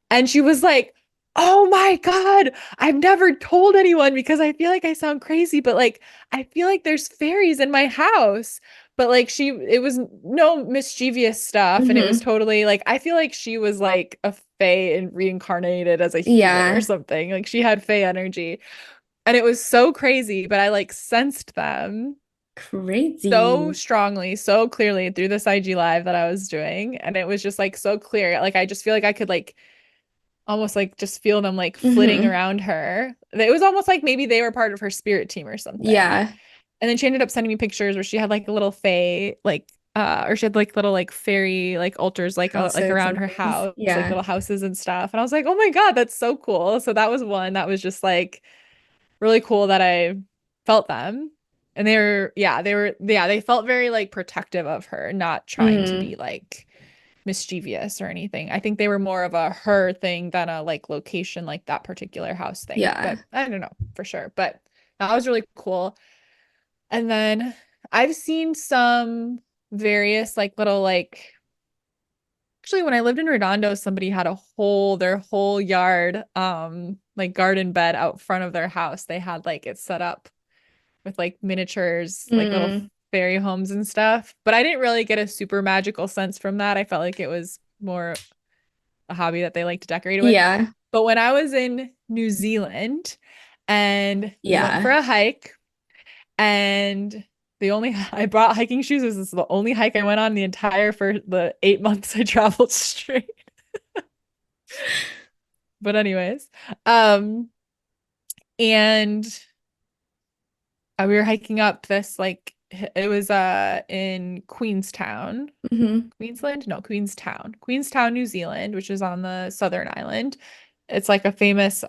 And she was like, "Oh my God, I've never told anyone because I feel like I sound crazy, but like I feel like there's fairies in my house." But like it was no mischievous stuff, and it was Hmm. totally like I feel like she was like a fae and reincarnated as a human or Yeah. something. Like she had fae energy. And it was so crazy, but I like sensed them so Crazy. strongly, so clearly through this IG live that I was doing. And it was just like so clear. Like I just feel like I could like almost like just feel them like flitting Hmm. around her. It was almost like maybe they were part of her spirit team or something. Yeah. And then she ended up sending me pictures where she had like a little fae, like or she had like little like fairy like altars like Concerts around and her things. house, like Yeah. little houses and stuff. And I was like, oh my God, that's so cool. So that was one that was just like really cool that I felt them. And they felt very like protective of her, not trying to Mm. be like mischievous or anything. I think they were more of a her thing than a like location like that particular house thing. Yeah. But I don't know for sure. But that was really cool. And then I've seen some various like little like actually when I lived in Redondo, somebody had their whole yard like garden bed out front of their house. They had like it set up with like miniatures, like little Mm. fairy homes and stuff. But I didn't really get a super magical sense from that. I felt like it was more a hobby that they like to decorate it with. Yeah. But when I was in New Zealand and we went for Yeah. a hike and the only I brought hiking shoes. This is the only hike I went on the entire for the 8 months I traveled straight. But anyways, um, and we were hiking up this like it was in Queenstown, Hmm. Queensland? No, Queenstown, New Zealand, which is on the southern island. It's like a famous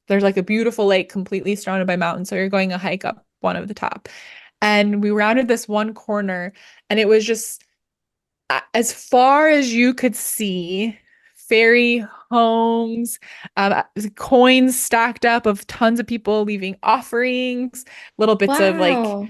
there's like a beautiful lake completely surrounded by mountains. So you're going a hike up one of the top. And we rounded this one corner and it was just as far as you could see, fairy homes, coins stacked up of tons of people leaving offerings, little bits of Wow.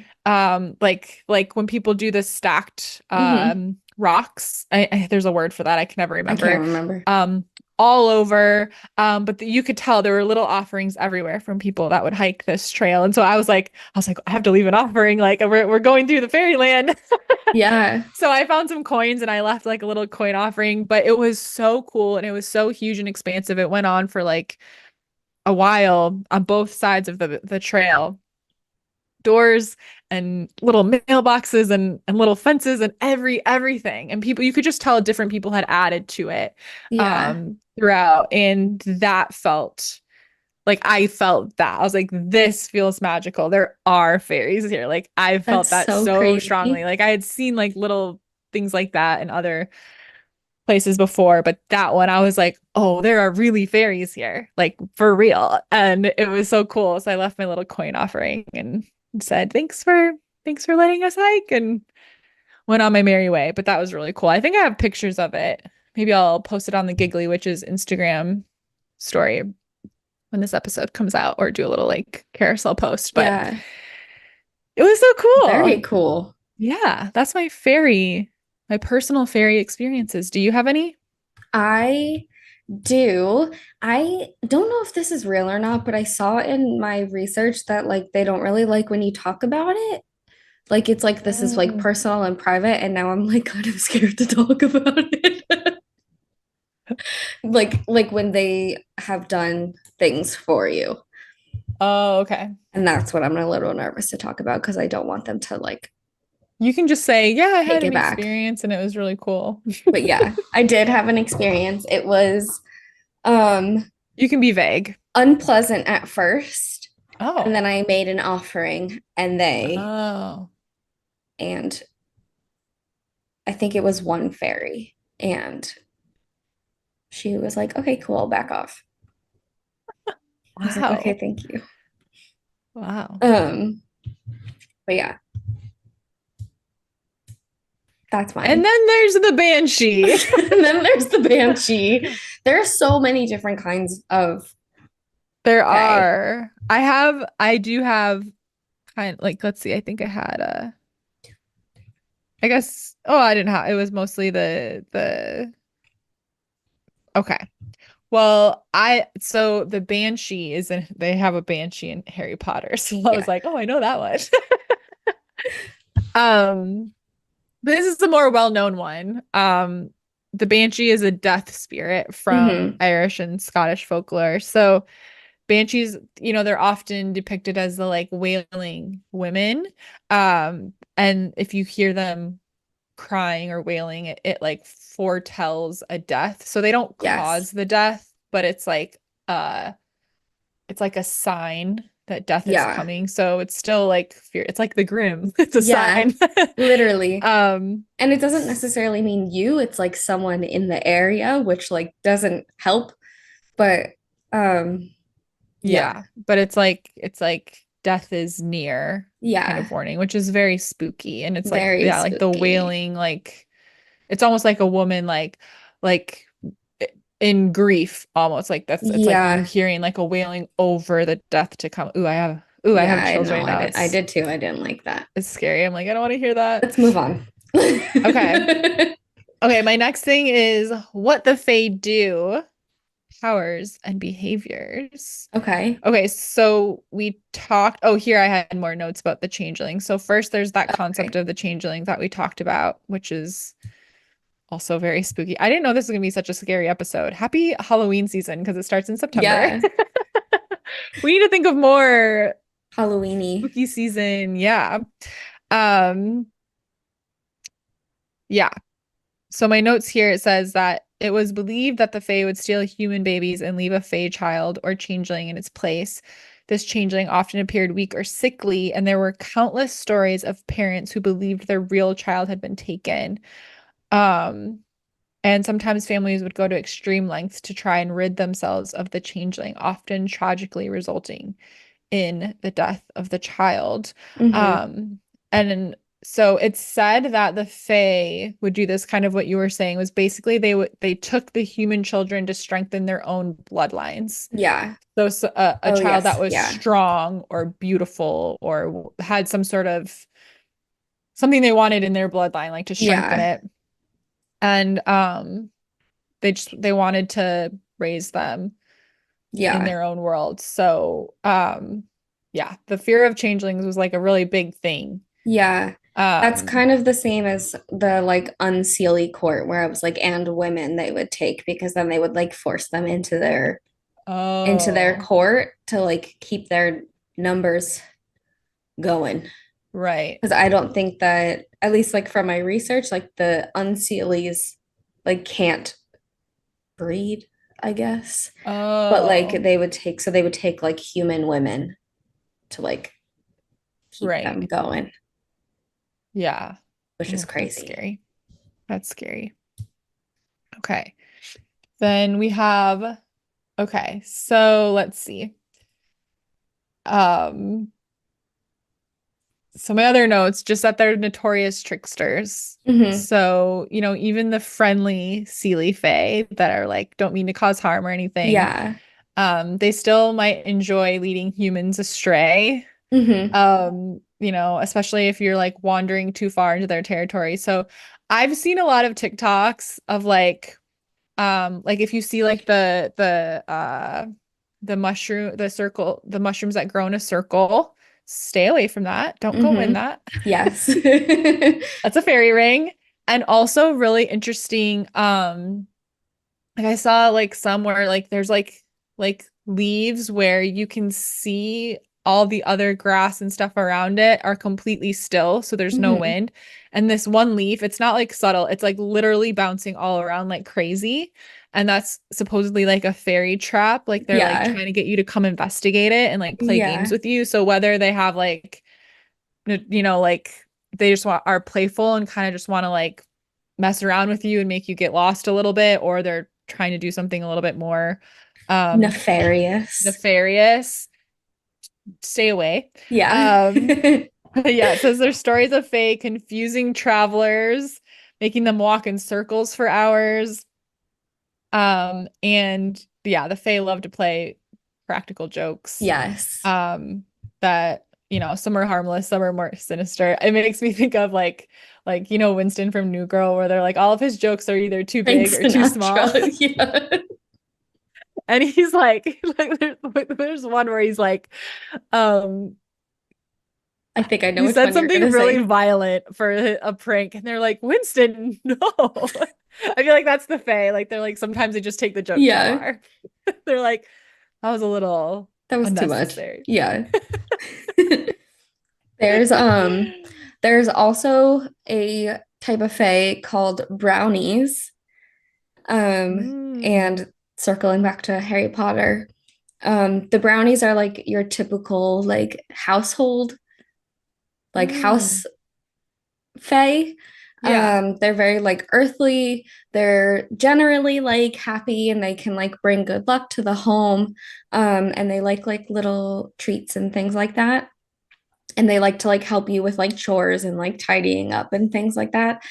like when people do the stacked Hmm. rocks. There's a word for that. I can never I can't remember. remember. All over. But you could tell there were little offerings everywhere from people that would hike this trail. And so I was like, I have to leave an offering. Like we're going through the fairyland. Yeah. So I found some coins and I left like a little coin offering, but it was so cool and it was so huge and expansive. It went on for like a while on both sides of the trail. Doors and little mailboxes and little fences and everything. And people you could just tell different people had added to it Yeah. throughout. And that felt like I felt that. I was like, this feels magical. There are fairies here. Like I felt That's that so so strongly. crazy. Like I had seen like little things like that in other places before, but that one I was like, oh, there are really fairies here, like for real. And it was so cool. So I left my little coin offering and said, thanks for letting us hike and went on my merry way. But that was really cool. I think I have pictures of it. Maybe I'll post it on the Giggly Witches Instagram story when this episode comes out or do a little like carousel post. But Yeah. it was so Very cool. cool. Yeah, that's my personal fairy experiences. Do you have any? I do. I don't know if this is real or not, but I saw in my research that like they don't really like when you talk about it. Like it's like this is like Oh. personal and private, and now I'm like kind of scared to talk about it. Like when they have done things for you. Oh, okay. And that's what I'm a little nervous to talk about because I don't want them to like You can just say, yeah, I take had it an back. experience and it was really cool. But yeah, I did have an experience. It was um You can be vague. unpleasant at first, and then Oh. I made an offering Oh. and I think it was one fairy and she was like, "Okay, cool, back off." I was like, "Okay, Wow. thank you." Wow. Um but yeah, That's mine. And then there's the banshee. And then there's the banshee. There are so many different kinds of There fae. are. I do have kind like, let's see, I think I had I guess, oh, I didn't have, it was mostly okay. Well, so the banshee is in, they have a banshee in Harry Potter. So I was Yeah. like, oh, I know that one. Um, this is the more well-known one. The banshee is a death spirit from Mm-hmm. Irish and Scottish folklore. So banshees, they're often depicted as the like wailing women. And if you hear them crying or wailing, it like foretells a death. So they don't Yes. cause the death, but uh it's like a sign that death is Yeah. coming. So it's still like fear. It's like the grim. It's a Yeah. sign. Literally. Um And it doesn't necessarily mean you, it's like someone in the area, which like doesn't help. But yeah. yeah, but it's like death is near kind Yeah. of warning, which is very spooky. And it's like, Very yeah, like the spooky. wailing, like it's almost like a woman like in grief almost like that's it's like you Yeah. hearing like a wailing over the death to come. I Yeah, have I chills know. right now. I did too. I didn't like that. It's scary. I'm like, I don't want to hear that. Let's move on. Okay. Okay, my next thing is what the Fae do, powers and behaviors. Okay. Okay, so we talked. Oh, here I had more notes about the changeling. So first there's that concept Okay. of the changeling that we talked about, which is also very spooky. I didn't know this was gonna be such a scary episode. Happy Halloween season because it starts in September. Yeah. We need to think of more Halloweeny. spooky season. Yeah. Um, yeah. So my notes here it says that it was believed that the Fae would steal human babies and leave a Fae child or changeling in its place. This changeling often appeared weak or sickly, and there were countless stories of parents who believed their real child had been taken. Um, And sometimes families would go to extreme lengths to try and rid themselves of the changeling, often tragically resulting in the death of the child. Mm-hmm. And so it's said that the Fae would do this kind of what you were saying was basically they took the human children to strengthen their own bloodlines. Yeah. So a Oh, child that yes. was Yeah. strong or beautiful or had some sort of something they wanted in their bloodline, like to strengthen Yeah. it. And they wanted to raise them in Yeah. their own world. So yeah, the fear of changelings was like a really big thing. Yeah. That's Um kind of the same as the like unseelie court where I was like, and women they would take because then they would like force them into their oh, court to like keep their numbers going. right. Because I don't think that, at least like from my research, like the unseelies like can't breed, I guess. But like Oh, they would take like human women to like keep them right. going, Yeah. which is Oh, that's crazy. scary. That's scary. Okay. Then we have okay, so let's see. Um So my other notes, just that they're notorious tricksters. Hmm. So, even the friendly Seelie Fae that are like, don't mean to cause harm or anything, Yeah. they still might enjoy leading humans astray. Hmm. Especially if you're like wandering too far into their territory. So I've seen a lot of TikToks of like if you see like the mushrooms that grow in a circle, stay away from that. Don't go in Hmm. that. Yes. That's a fairy ring. And also really interesting, like I saw like somewhere like there's like leaves where you can see all the other grass and stuff around it are completely still, so there's no Hmm. wind. And this one leaf, it's not like subtle, it's like literally bouncing all around like crazy. And that's supposedly like a fairy trap. Like they're like Yeah. trying to get you to come investigate it and like play games Yeah. with you. So whether they have like like they just are playful and kind of just want to like mess around with you and make you get lost a little bit, or they're trying to do something a little bit more um Nefarious. nefarious, stay away. Yeah. Um Yeah, it says there's stories of Fae confusing travelers, making them walk in circles for hours. And yeah, the Fae love to play practical jokes. Yes. That, some are harmless, some are more sinister. It makes me think of Winston from New Girl, where they're like all of his jokes are either too Frank big or too small. Sinatra. Yeah. And he's like, there's one where he's like, um, I think I know you which said one you're something gonna really say. violent for a prank, and they're like, Winston, no. I feel like that's the Fae. Like they're like sometimes they just take the joke too Yeah, far. They're like, that was a little that was too much. unnecessary. Yeah. There's there's also a type of fae called brownies. Mm. And circling back to Harry Potter, the brownies are like your typical like household, like Mm. house fae. Yeah. They're very like earthly. They're generally like happy and they can like bring good luck to the home. And they like little treats and things like that. And they like to like help you with like chores and like tidying up and things like that.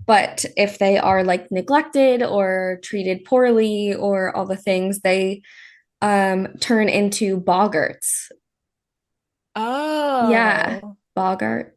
But if they are like neglected or treated poorly or all the things, they turn into boggarts. Yeah. Oh. Bogart.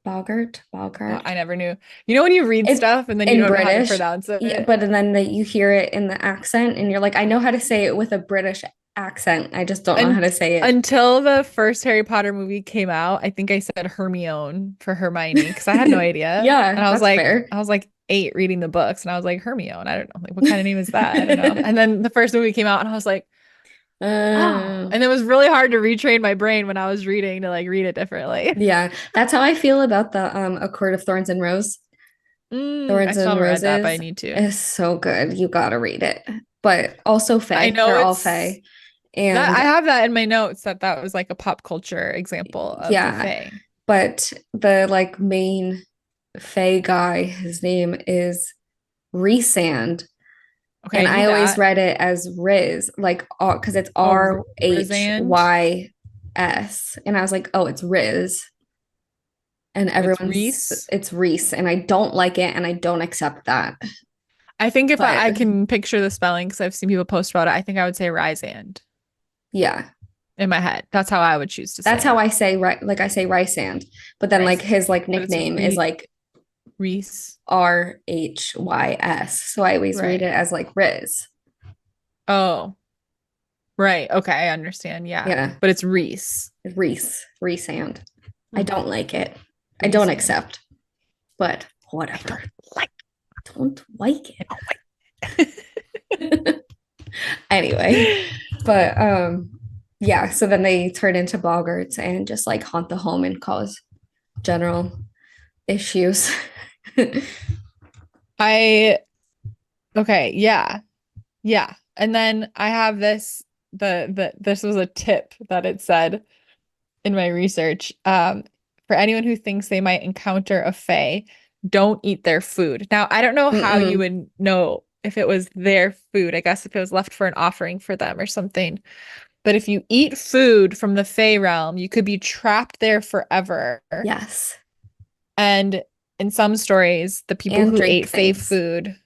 I never knew. You know when you read It stuff and then you in don't know how to British, pronounce yeah, it? but then you hear it in the accent and you're like, I know how to say it with a British accent. I just don't know how And to say it. until the first Harry Potter movie came out, I think I said Hermione for Hermione because I had no idea. Yeah, And that's fair. I was like 8 reading the books and I was like, Hermione, I don't know. Like, what kind of name is that? I don't know. And then the first movie came out and I was like, oh. Uh, And it was really hard to retrain my brain when I was reading to like read it differently. yeah, that's how I feel about the A Court of Thorns and I Thorns still and haven't read that, but I Roses need to. is so good. You gotta read it. But also I Fae. know They're all it's Fae. that I And have that in my notes that was like a pop culture example of the yeah, Fae. but the like main Fae guy, his name is Rhysand. Okay, And I I need always that. read it as Riz, like because it's Oh, Rosand. Rhys. And I was like, oh, it's Riz. And Oh, it's everyone's Reese. it's Reese, and I don't like it, and I don't accept that. I think if But I can picture the spelling because I've seen people post about it, I think I would say Rysand yeah, in my head. That's how I would choose to that's say how it. I say right, like I say Rysand, but then like Rysand. his like But it's nickname is like Reese. Rhys, so I always read Right. it as like Riz. Oh, right. Okay, I understand. Yeah. Yeah, But it's Reese. Rhysand. I Hmm. don't like it. I don't Rysand. accept, but I whatever. don't like Don't like it. it. Anyway, but yeah, so then they turn into boggarts and just like haunt the home and cause general issues. I okay, yeah. Yeah. And then I have this was a tip that it said in my research. For anyone who thinks they might encounter a fae, don't eat their food. Now, I don't know how you Mm-mm. would know if it was their food. I guess if it was left for an offering for them or something. But if you eat food from the fae realm, you could be trapped there forever. Yes. And in some stories, the people And who drink ate fae things. food,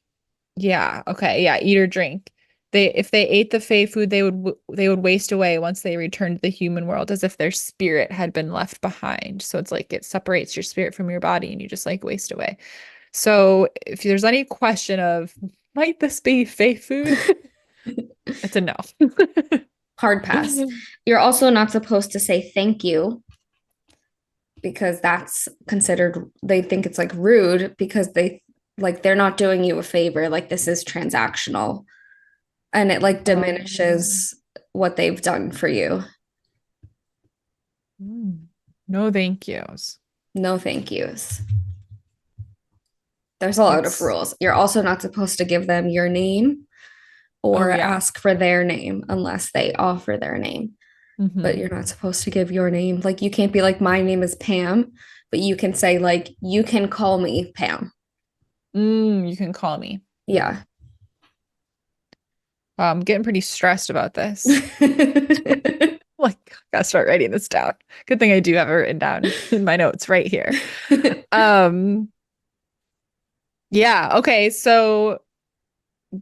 yeah, okay, yeah, eat or drink. If they ate the fae food, they would waste away once they returned to the human world as if their spirit had been left behind. So it's like it separates your spirit from your body and you just like waste away. So if there's any question of might this be fae food, it's a no. Hard pass. You're also not supposed to say thank you because that's considered, they think it's like rude because they're not doing you a favor. Like this is transactional and it like Um, diminishes what they've done for you. no thank yous. No thank yous. There's a lot of That's rules. You're also not supposed to give them your name oh or yeah. ask for their name unless they offer their name. But Hmm. you're not supposed to give your name. Like you can't be like, my name is Pam, but you can say like, you can call me Pam. You can call me. Yeah. I'm getting pretty stressed about this. Like, Gotta start writing this down. Good thing I do have it written down in my notes right here. Yeah, okay, so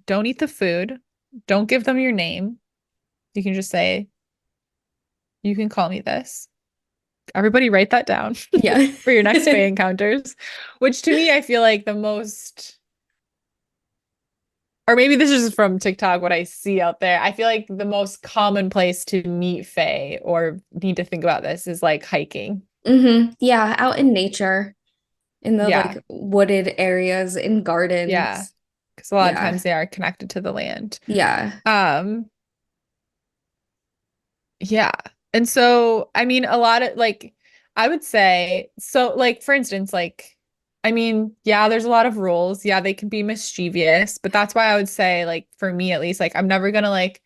don't eat the food. Don't give them your name. You can just say, you can call me this. Everybody write that down Yeah. for your next Fae encounters, which to me, I feel like the most, or maybe this is from TikTok, what I see out there. I feel like the most common place to meet Fae or need to think about this is like hiking. Yeah, out in nature, in the Yeah. like wooded areas, in Yeah. gardens. Because a lot of Yeah. times they are connected to the land. Yeah. Um, yeah. And so, I mean, a lot of like, I would say, so like, for instance, like, I mean, yeah, there's a lot of rules. Yeah, they can be mischievous, but that's why I would say, like, for me at least, like, I'm never gonna like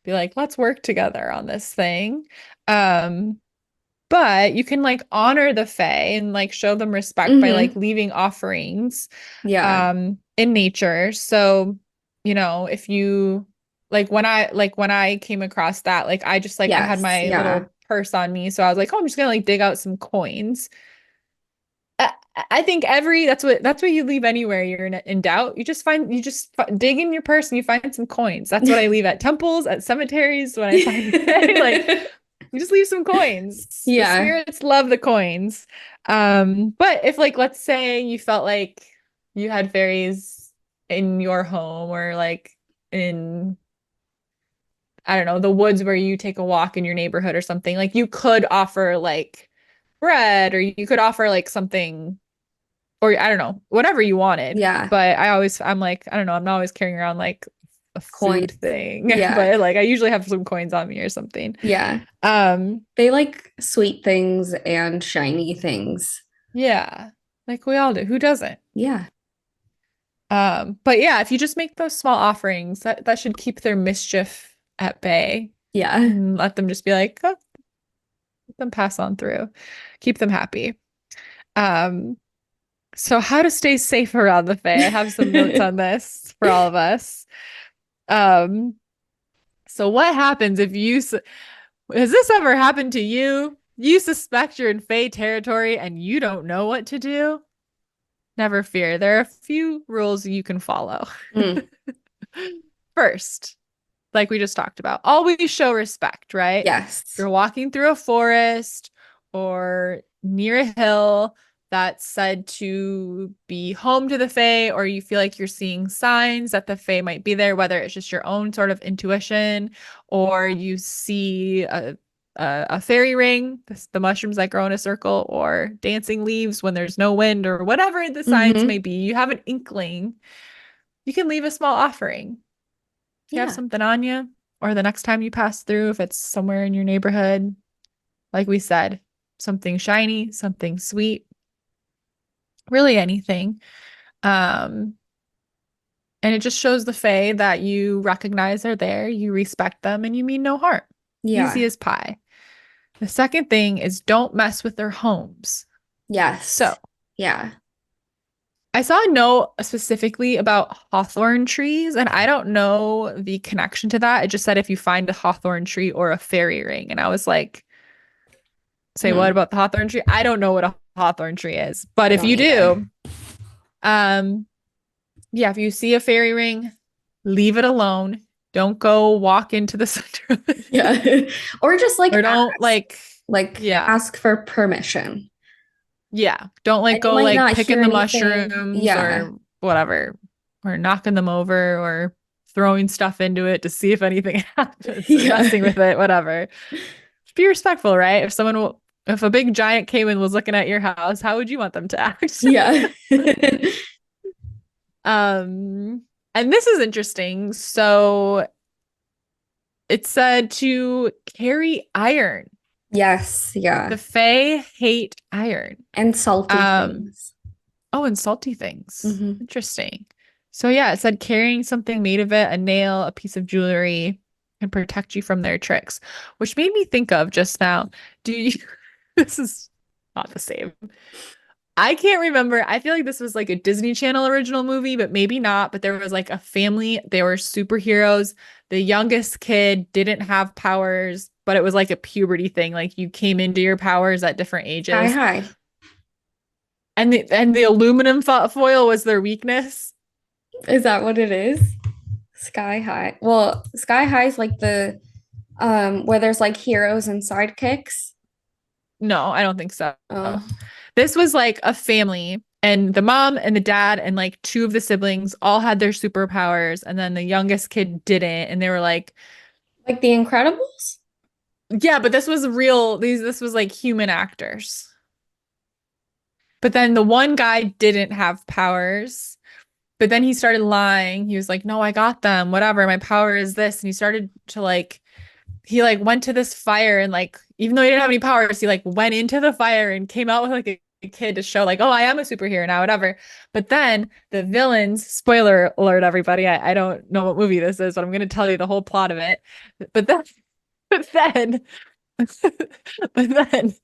be like, let's work together on this thing. Um, but you can like honor the Fae and like show them respect by like leaving offerings Yeah. in nature. So, you know, if you like when I came across that, like I just like I had Yes. my Yeah. little purse on me. So I was like, oh, I'm just gonna like dig out some coins. I, I think that's what you leave anywhere you're in doubt. You just dig in your purse and you find some coins. That's what I leave at temples, at cemeteries when I find like you just leave some coins. The Yeah. spirits love the coins. But if like let's say you felt like you had fairies in your home or like in I don't know, the woods where you take a walk in your neighborhood or something, like you could offer like bread or you could offer like something or I don't know, whatever you wanted. Yeah. But I'm like, I don't know, I'm not always carrying around like a food Coins. thing, Yeah. but like I usually have some coins on me or something. Yeah. Um, They like sweet things and shiny things. yeah, like we all do. Who doesn't? Yeah. But yeah, if you just make those small offerings, that should keep their mischief at bay Yeah. and let them just be like, oh, let them pass on through, keep them happy. Um, so how to stay safe around the Fae? I have some notes on this for all of us. Um, so what happens if has this ever happened to you? You suspect you're in Fae territory and you don't know what to do? Never fear. There are a few rules you can follow. Mm. First, like we just talked about, always show respect, right? Yes. If you're walking through a forest or near a hill that's said to be home to the Fae, or you feel like you're seeing signs that the Fae might be there, whether it's just your own sort of intuition or you see a fairy ring, the mushrooms that grow in a circle, or dancing leaves when there's no wind, or whatever the signs may be, you have an inkling, you can leave a small offering. If you have Yeah. something on you, or the next time you pass through, if it's somewhere in your neighborhood, like we said, something shiny, something sweet, really anything. Um, and it just shows the Fae that you recognize they're there, you respect them, and you mean no harm. Easy Yeah. as pie. The second thing is don't mess with their homes. Yes. So Yeah. I saw a note specifically about hawthorn trees, and I don't know the connection to that. It just said if you find a hawthorn tree or a fairy ring. And I was like, say what about the hawthorn tree? I don't know what a hawthorn tree is, but I if don't you either. do, yeah, if you see a fairy ring, leave it alone. Don't go walk into the center of it. Yeah. Or just like Or don't ask. Like yeah. ask for permission. Yeah. Don't like And you go might like not picking hear the anything. mushrooms Yeah. or whatever, or knocking them over or throwing stuff into it to see if anything happens or Yeah. messing with it, whatever. Just be respectful, right? If a big giant came and was looking at your house, how would you want them to act? Yeah. And this is interesting. So it said to carry iron. Yes. Yeah. The Fae hate iron. And salty things. Oh, and salty things. Mhm. Interesting. So yeah, it said carrying something made of it, a nail, a piece of jewelry, can protect you from their tricks, which made me think of just now. Do you, this is not the same. I can't remember. I feel like this was like a Disney Channel original movie, but maybe not. But there was like a family, they were superheroes. The youngest kid didn't have powers, but it was like a puberty thing. Like you came into your powers at different Sky ages. High. And the aluminum foil was their weakness. Is that what it is? Sky High. Well, Sky High is like the where there's like heroes and sidekicks. No, I don't think so. Oh, This was like a family, and the mom and the dad and like two of the siblings all had their superpowers, and then the youngest kid didn't. And they were like, like The Incredibles? yeah, but this was real. This was like human actors. But then the one guy didn't have powers. But then he started lying. He was like, "No, I got them. Whatever. My power is this." And he started to like he like went to this fire and like even though he didn't have any powers, he like went into the fire and came out with like a kid to show like, "Oh, I am a superhero now, whatever." But then the villains, spoiler alert, everybody, I don't know what movie this is, but I'm gonna tell you the whole plot of it. But then but then but then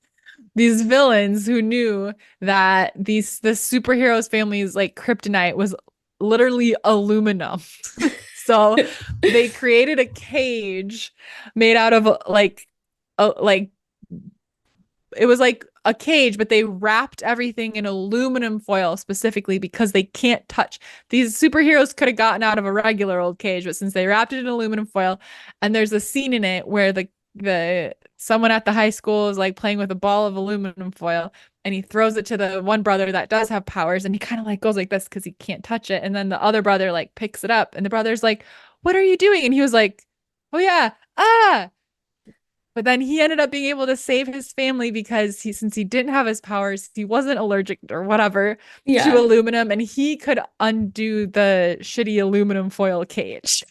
these villains who knew that the superheroes family's like kryptonite was literally aluminum. So they created a cage made out of like it was like a cage, but they wrapped everything in aluminum foil specifically because they can't touch. These superheroes could have gotten out of a regular old cage, but since they wrapped it in aluminum foil, and there's a scene in it where the someone at the high school is like playing with a ball of aluminum foil and he throws it to the one brother that does have powers and he kind of like goes like this because he can't touch it. And then the other brother like picks it up and the brother's like, "What are you doing?" And he was like, "Oh yeah, ah." But then he ended up being able to save his family because since he didn't have his powers, he wasn't allergic or whatever to Yeah. aluminum and he could undo the shitty aluminum foil cage.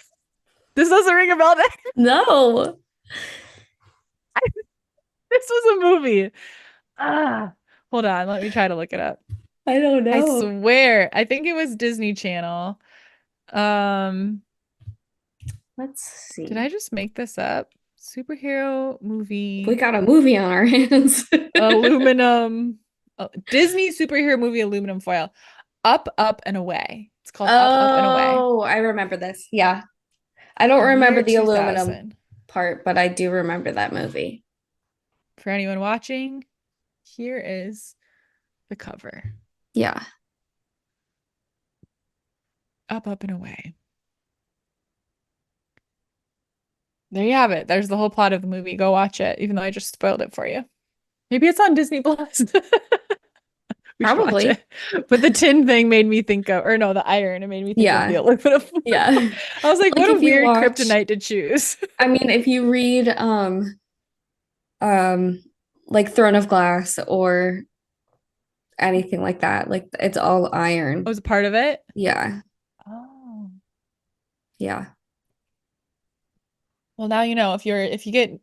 This doesn't ring a bell then? No. This was a movie. Hold on, let me try to look it up. I don't I know. swear, I think it was Disney Channel. Um, Let's see. did I just make this up? Superhero We movie, got a movie on our hands. aluminum, Disney superhero movie, aluminum foil. Up, Up and Away. It's called Up, Up and Away. Oh, I remember this. Yeah. I don't remember Year the aluminum 2000. part, but I do remember that movie. For anyone watching, here is the cover. Yeah. Up, Up and Away. There you have it. There's the whole plot of the movie. Go watch it, even though I just spoiled it for you. Maybe it's on Disney Plus. We should watch Probably. it. But the tin thing made me think of, or no, the iron. It made me think of Yeah. the aluminum. Yeah. I was like, Like what a if you weird watch, kryptonite to choose. I mean, if you read um like Throne of Glass or anything like that, like it's all I iron. was a part of it. Yeah. Oh. Yeah. Well, now you know if you get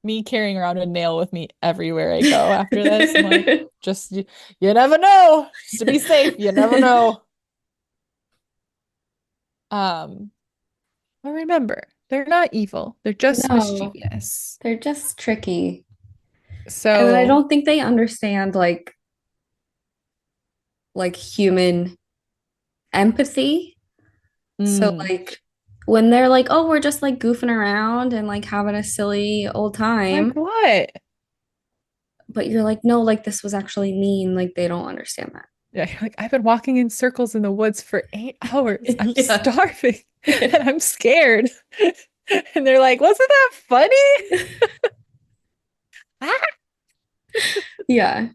me carrying around a nail with me everywhere I go after this, I'm like, just you never know. Just to be safe, you never know. But remember, they're not evil. They're just No, mischievous. they're just tricky. And I So, don't think they understand like human empathy. So mm, like when they're like, "Oh, we're just like goofing around and like having a silly old like time," what? but you're like, "No, like this was actually mean." Like they don't understand that. Yeah, you're like, I've been walking in circles in the woods for 8 hours. I'm Yeah. starving and I'm scared. And they're like, wasn't that funny? Ah! Yeah.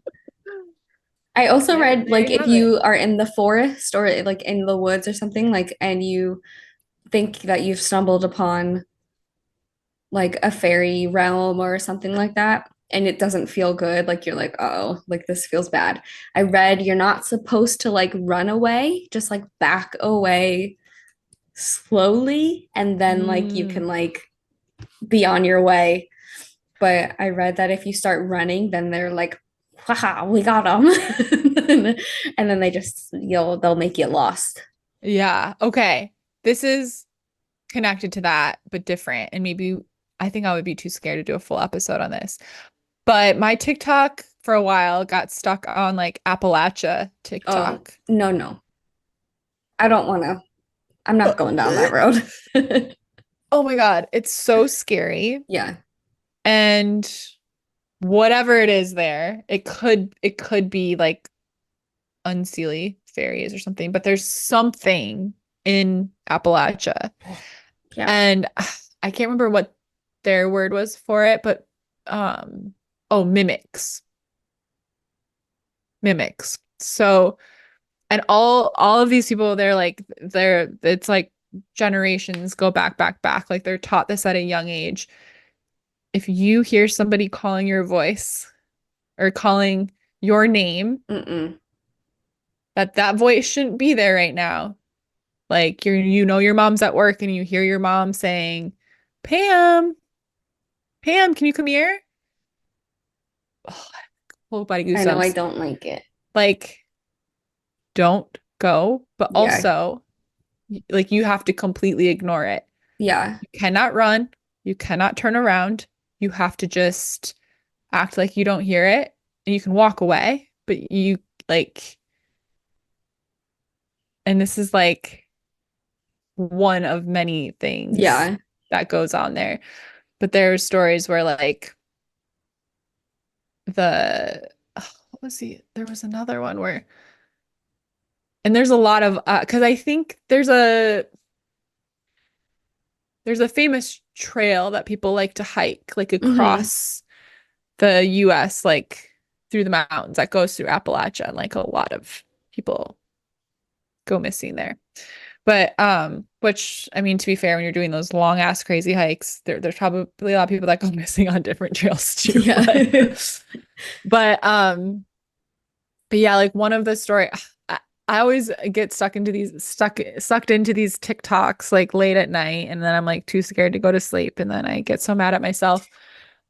I also read There like you if have it. you are in the forest or like in the woods or something like and you think that you've stumbled upon like a fairy realm or something like that and it doesn't feel good, like you're like, "Oh, like this feels bad." I read you're not supposed to like run away, just like back away slowly and then like you Mm, can like be on your way. But I read that if you start running, then they're like, "Haha, we got them." And then they just they'll make you lost. yeah. Okay. This is connected to that, but different. And maybe I think I would be too scared to do a full episode on this. But my TikTok for a while got stuck on like Appalachia Oh, TikTok. no, no. I don't want to. I'm not going down that road. Oh my God, it's so scary. Yeah. And whatever it is there, it could be like unseelie fairies or something, but there's something in Appalachia. Yeah. And I can't remember what their word was for it, but oh, mimics. Mimics. So, and all of these people, it's like generations go back. Like they're taught this at a young age. If you hear somebody calling your voice or calling your name, Mm-mm. that voice shouldn't be there right now. Like your mom's at work and you hear your mom saying, Pam, Pam, can you come here? Oh, whole body I know I goosebumps. don't like it. Like, don't go, but Yeah. also like you have to completely ignore it. Yeah. You cannot run, you cannot turn around. You have to just act like you don't hear it and you can walk away, but you like, and this is like one of many things Yeah. that goes on there. But there are stories where like what was there was another one where, and there's a lot of because I think there's a famous trail that people like to hike like Mm-hmm. across the US, like through the mountains that goes through Appalachia, and like a lot of people go missing there. But which I mean, to be fair, when you're doing those long ass crazy hikes, there's probably a lot of people that go missing on different trails too. Yeah. But but yeah, like one of the story I always get sucked into these TikToks like late at night, and then I'm like too scared to go to sleep, and then I get so mad at myself.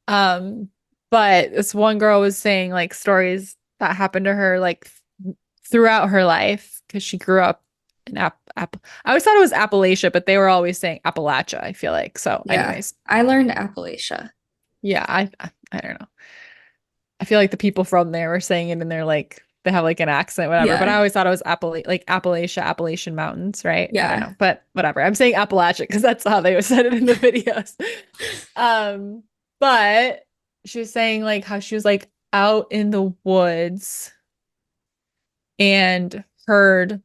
Um, but this one girl was saying like stories that happened to her like throughout her life because she grew up in I always thought it was Appalachia, but they were always saying Appalachia, I feel like. So, Yeah. anyways, I learned Appalachia. yeah, I don't know. I feel like the people from there were saying it and they're like they have like an accent, whatever. But I Yeah. always thought it was Appalachia, Appalachian Mountains, right? I don't Yeah. know, but whatever. I'm saying Appalachia because that's how they said it in the videos. But she was saying like how she was like out in the woods and heard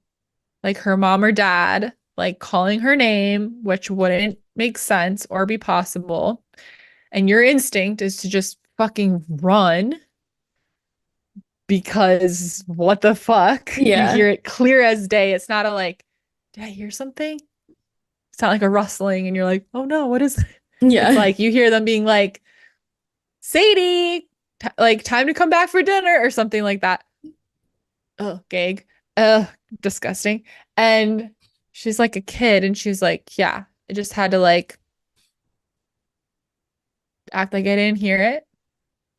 like her mom or dad like calling her name, which wouldn't make sense or be possible. And your instinct is to just fucking run because what the fuck? You Yeah. hear it clear as day. It's not a like, did I hear something? It's not like a rustling and you're like, oh no, what is it? It's Yeah. like you hear them being like, Sadie, like time to come back for dinner or something like that. Oh, gag. Disgusting. And she's like a kid and she's like, yeah, I just had to like act like I didn't hear it.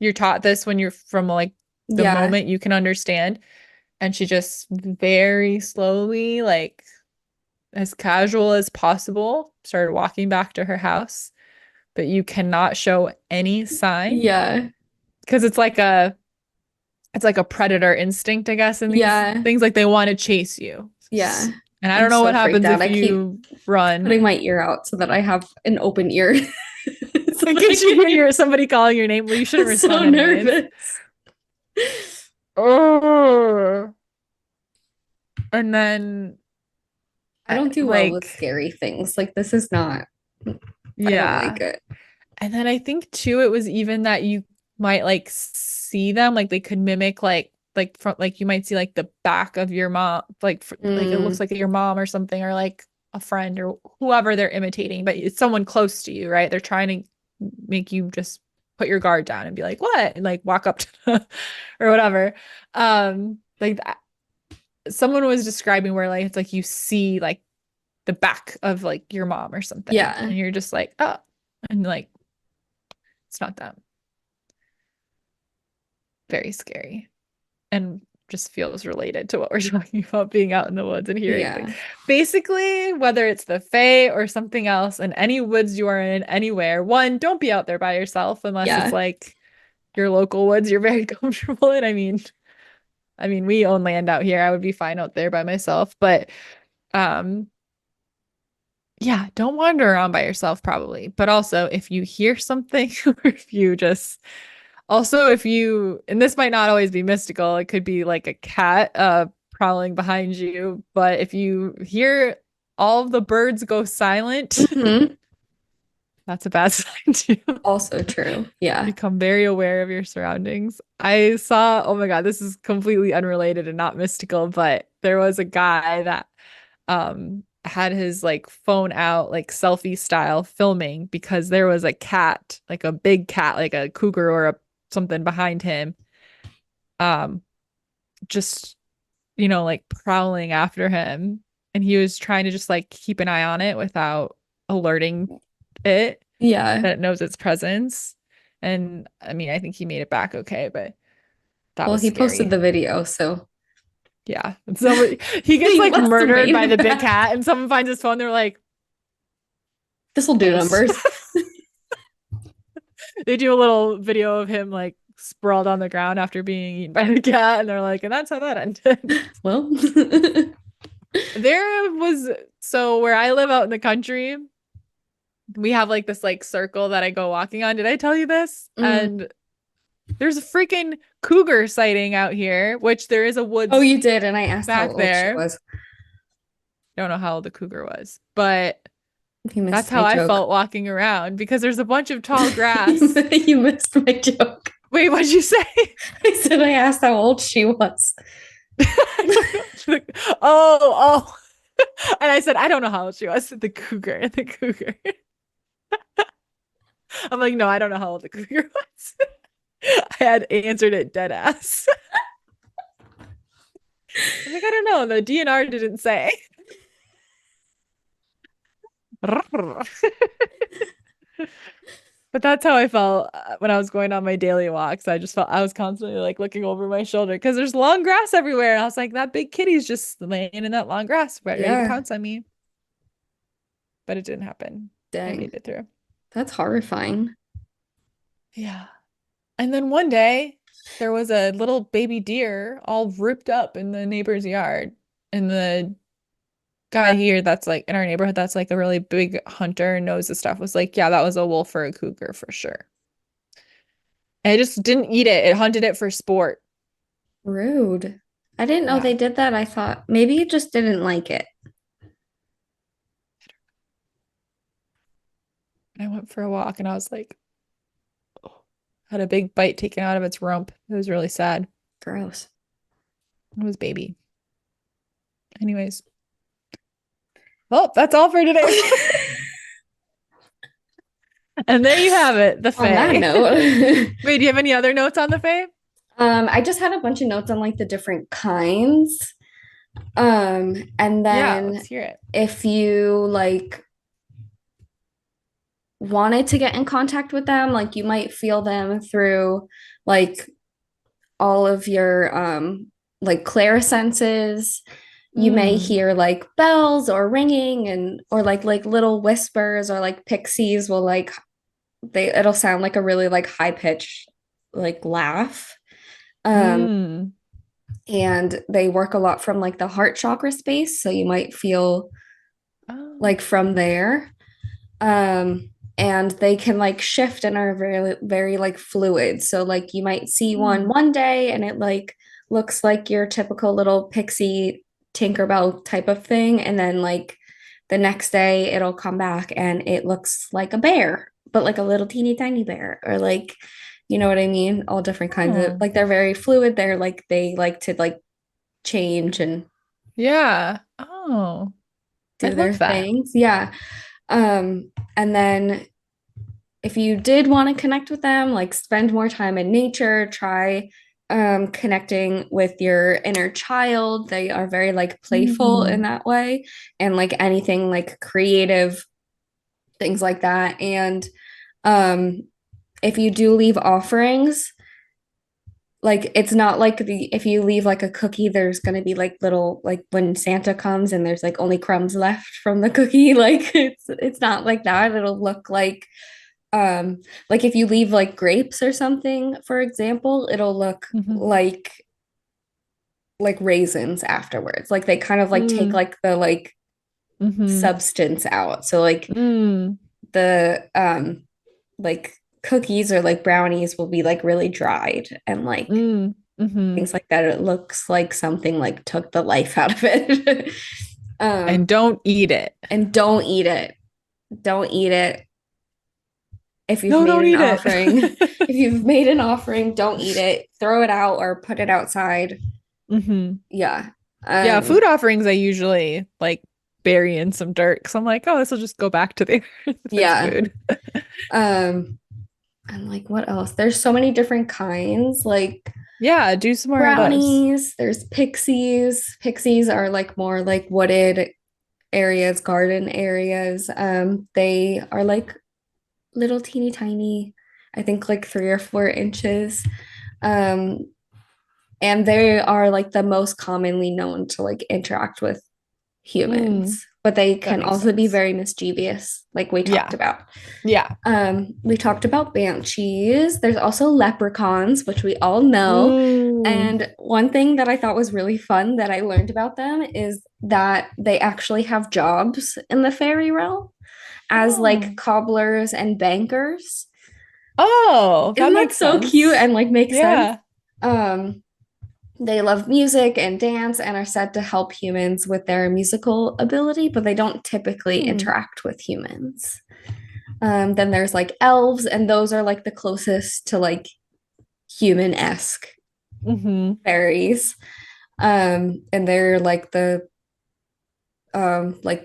You're taught this when you're from like the Yeah. moment you can understand. And she just very slowly, like as casual as possible, started walking back to her house. But you cannot show any sign Yeah. because it's like a predator instinct, I guess, in these Yeah. things. Like they want to chase you. Yeah. And I I'm don't know so what freaked happens out. if I keep you run. putting my ear out so that I have an open ear. So In that I case you can hear somebody calling your name, well, you shouldn't I'm so respond anyways. nervous. Oh. And then I don't do well with like, scary things. Like this is not, I don't like yeah. it. And then I think too, it was even that you might like see them, like they could mimic like from like you might see like the back of your mom, like it looks Mm, like your mom or something, or like a friend or whoever they're imitating, but it's someone close to you, right? They're trying to make you just put your guard down and be like, what? And like walk up to or whatever. Like that. Someone was describing where like it's like you see like the back of like your mom or something, yeah. and you're just like, oh, and like it's not them. Very scary and just feels related to what we're talking about being out in the woods and hearing things. Yeah. Basically, whether it's the Fae or something else, in any woods you are in, anywhere, one, don't be out there by yourself unless it's Yeah. like your local woods you're very comfortable in. I mean, we own land out here. I would be fine out there by myself, but um Yeah, don't wander around by yourself probably. But also if you hear something or if you just also if you and this might not always be mystical, it could be like a cat prowling behind you, but if you hear all of the birds go silent, Hmm. that's a bad sign too. Also true. Yeah. Become very aware of your surroundings. I saw, oh my God, this is completely unrelated and not mystical, but there was a guy that had his like phone out like selfie style filming because there was a cat, like a big cat, like a cougar or something behind him. Um just like prowling after him and he was trying to just like keep an eye on it without alerting it Yeah. that it knows its presence. And I mean, I think he made it back okay, but that Well, was he posted scary. the video, so Yeah. And somebody he gets he like must have murdered made by it the big back. cat and someone finds his phone. They're like, This will do post. numbers. They do a little video of him like sprawled on the ground after being eaten by the cat, and they're like, and that's how that ended. Well, There was so where I live out in the country, we have like this like circle that I go walking on. Did I tell you this? mm. And there's a freaking cougar sighting out here, which there is a Oh, woods you did, and I asked how back old she there. was. Don't know how old the cougar was, but You that's missed how my I joke. felt walking around because there's a bunch of tall grass. You missed my joke. Wait, what'd you say? I said I asked how old she was. Oh. And I said, I don't know how old she was. The cougar, the cougar. I'm like, no, I don't know how old the cougar was. I had answered it dead ass. I'm like, I don't know. The DNR didn't say. But that's how I felt when I was going on my daily walks. I just felt I was constantly like looking over my shoulder because there's long grass everywhere. And I was like, that big kitty's just laying in that long grass, ready to Yeah, pounce on me. But it didn't happen. I dang. made it through. That's horrifying. Yeah. And then one day there was a little baby deer all ripped up in the neighbor's yard. And the guy here that's like in our neighborhood that's like a really big hunter and knows the stuff was like, yeah, that was a wolf or a cougar for sure. And it just didn't eat it. It hunted it for sport. Rude. I didn't know Yeah. they did that. I thought maybe you just didn't like it. I went for a walk and I was like, oh, had a big bite taken out of its rump. It was really sad. Gross. It was baby. Anyways. Well, that's all for today. And there you have it, the On that Fae. note, Wait, do you have any other notes on the Fae? I just had a bunch of notes on like the different kinds. And Yeah, then let's hear it. if you like wanted to get in contact with them, like you might feel them through like all of your like clairsenses. You may Mm. hear like bells or ringing and or like little whispers or like pixies will like it'll sound like a really like high pitched like laugh. Um Mm. and they work a lot from like the heart chakra space, so you might feel Oh. like from there. And they can like shift and are very very like fluid, so like you might see Mm. one day and it like looks like your typical little pixie Tinkerbell type of thing, and then like the next day it'll come back and it looks like a bear, but like a little teeny tiny bear, or like you know what I mean, all different kinds of Oh. like they're very fluid. They're like they like to like change and Yeah. Oh, I do their love that. things. Yeah. And then if you did want to connect with them, like spend more time in nature, try connecting with your inner child. They are very like playful in Mm. that way, and like anything like creative, things like that. And um if you do leave offerings, like it's not like the if you leave like a cookie, there's gonna be like little like when Santa comes and there's like only crumbs left from the cookie. Like it's not like that. It'll look like if you leave like grapes or something, for example, it'll look Mhm. like raisins afterwards. Like they kind of like take Mm. like the like Mm-hmm. substance out. So like Mm. the like cookies or like brownies will be like really dried and like Mm. Mm-hmm. things like that. It looks like something like took the life out of it. And um, don't eat it. and don't eat it. Don't eat it. If you've No, made don't an eat it. offering, if you've made an offering, don't eat it. Throw it out or put it outside. Mm-hmm. Yeah. Yeah, food Um, offerings I usually like bury in some dirt because I'm like, oh, this will just go back to the earth as yeah. food. Um, and like what else? There's so many different kinds. Like Yeah, do some more of those. brownies, there's pixies. Pixies are like more like wooded areas, garden areas. They are like little teeny tiny, I think like 3 or 4 inches. Um, and they are like the most commonly known to like interact with Mm, humans, but they that can makes also be sense. very mischievous, like we talked Yeah. about. Yeah. We talked about banshees. There's also leprechauns, which we all know. Mm. And one thing that I thought was really fun that I learned about them is that they actually have jobs in the fairy realm as like Oh. cobblers and bankers. Oh, that Isn't that makes so cute sense. and like makes sense? Yeah. Um, they love music and dance and are said to help humans with their musical ability, but they don't typically Hmm. interact with humans. Then there's like elves, and those are like the closest to like human-esque Mm-hmm. fairies. And they're like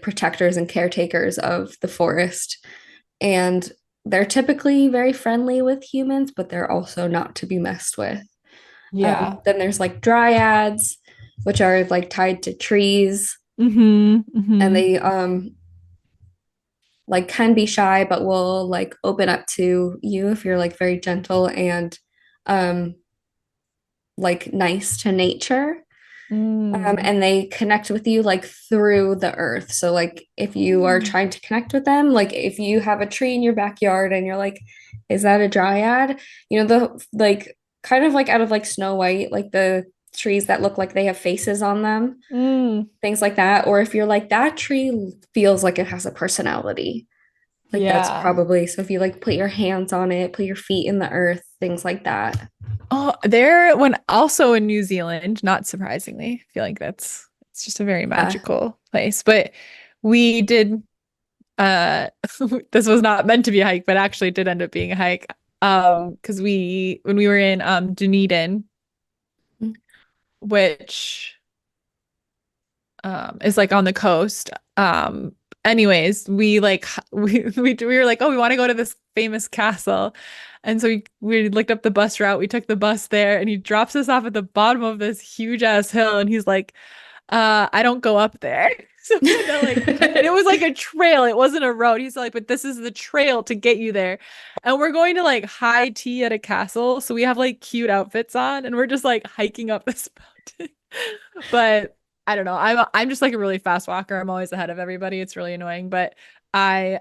protectors and caretakers of the forest. And they're typically very friendly with humans, but they're also not to be messed with. Yeah. Then there's like dryads, which are like tied to trees, Mm-hmm. and Mm-hmm. they like can be shy, but will like open up to you if you're like very gentle and um like nice to nature. Mm. And they connect with you like through the earth. So like if you are Mm. trying to connect with them, like if you have a tree in your backyard and you're like, is that a dryad? You know, the like kind of like out of like Snow White, like the trees that look like they have faces on them, Mm. things like that. Or if you're like, that tree feels like it has a personality. Like that's Yeah. probably so if you like put your hands on it, put your feet in the earth, things like that. Oh, there when also in New Zealand, not surprisingly, I feel like it's just a very Yeah. magical place. But we did uh this was not meant to be a hike, but actually did end up being a hike. Because we when we were in Dunedin, which is like on the coast. Anyways, we like we were like, oh, we want to go to this famous castle. And so we looked up the bus route. We took the bus there and he drops us off at the bottom of this huge ass hill and he's like, I don't go up there. So we had to like and it was like a trail. It wasn't a road. He's like, but this is the trail to get you there. And we're going to like high tea at a castle. So we have like cute outfits on and we're just like hiking up this mountain. But I don't know. I'm just like a really fast walker. I'm always ahead of everybody. It's really annoying. But I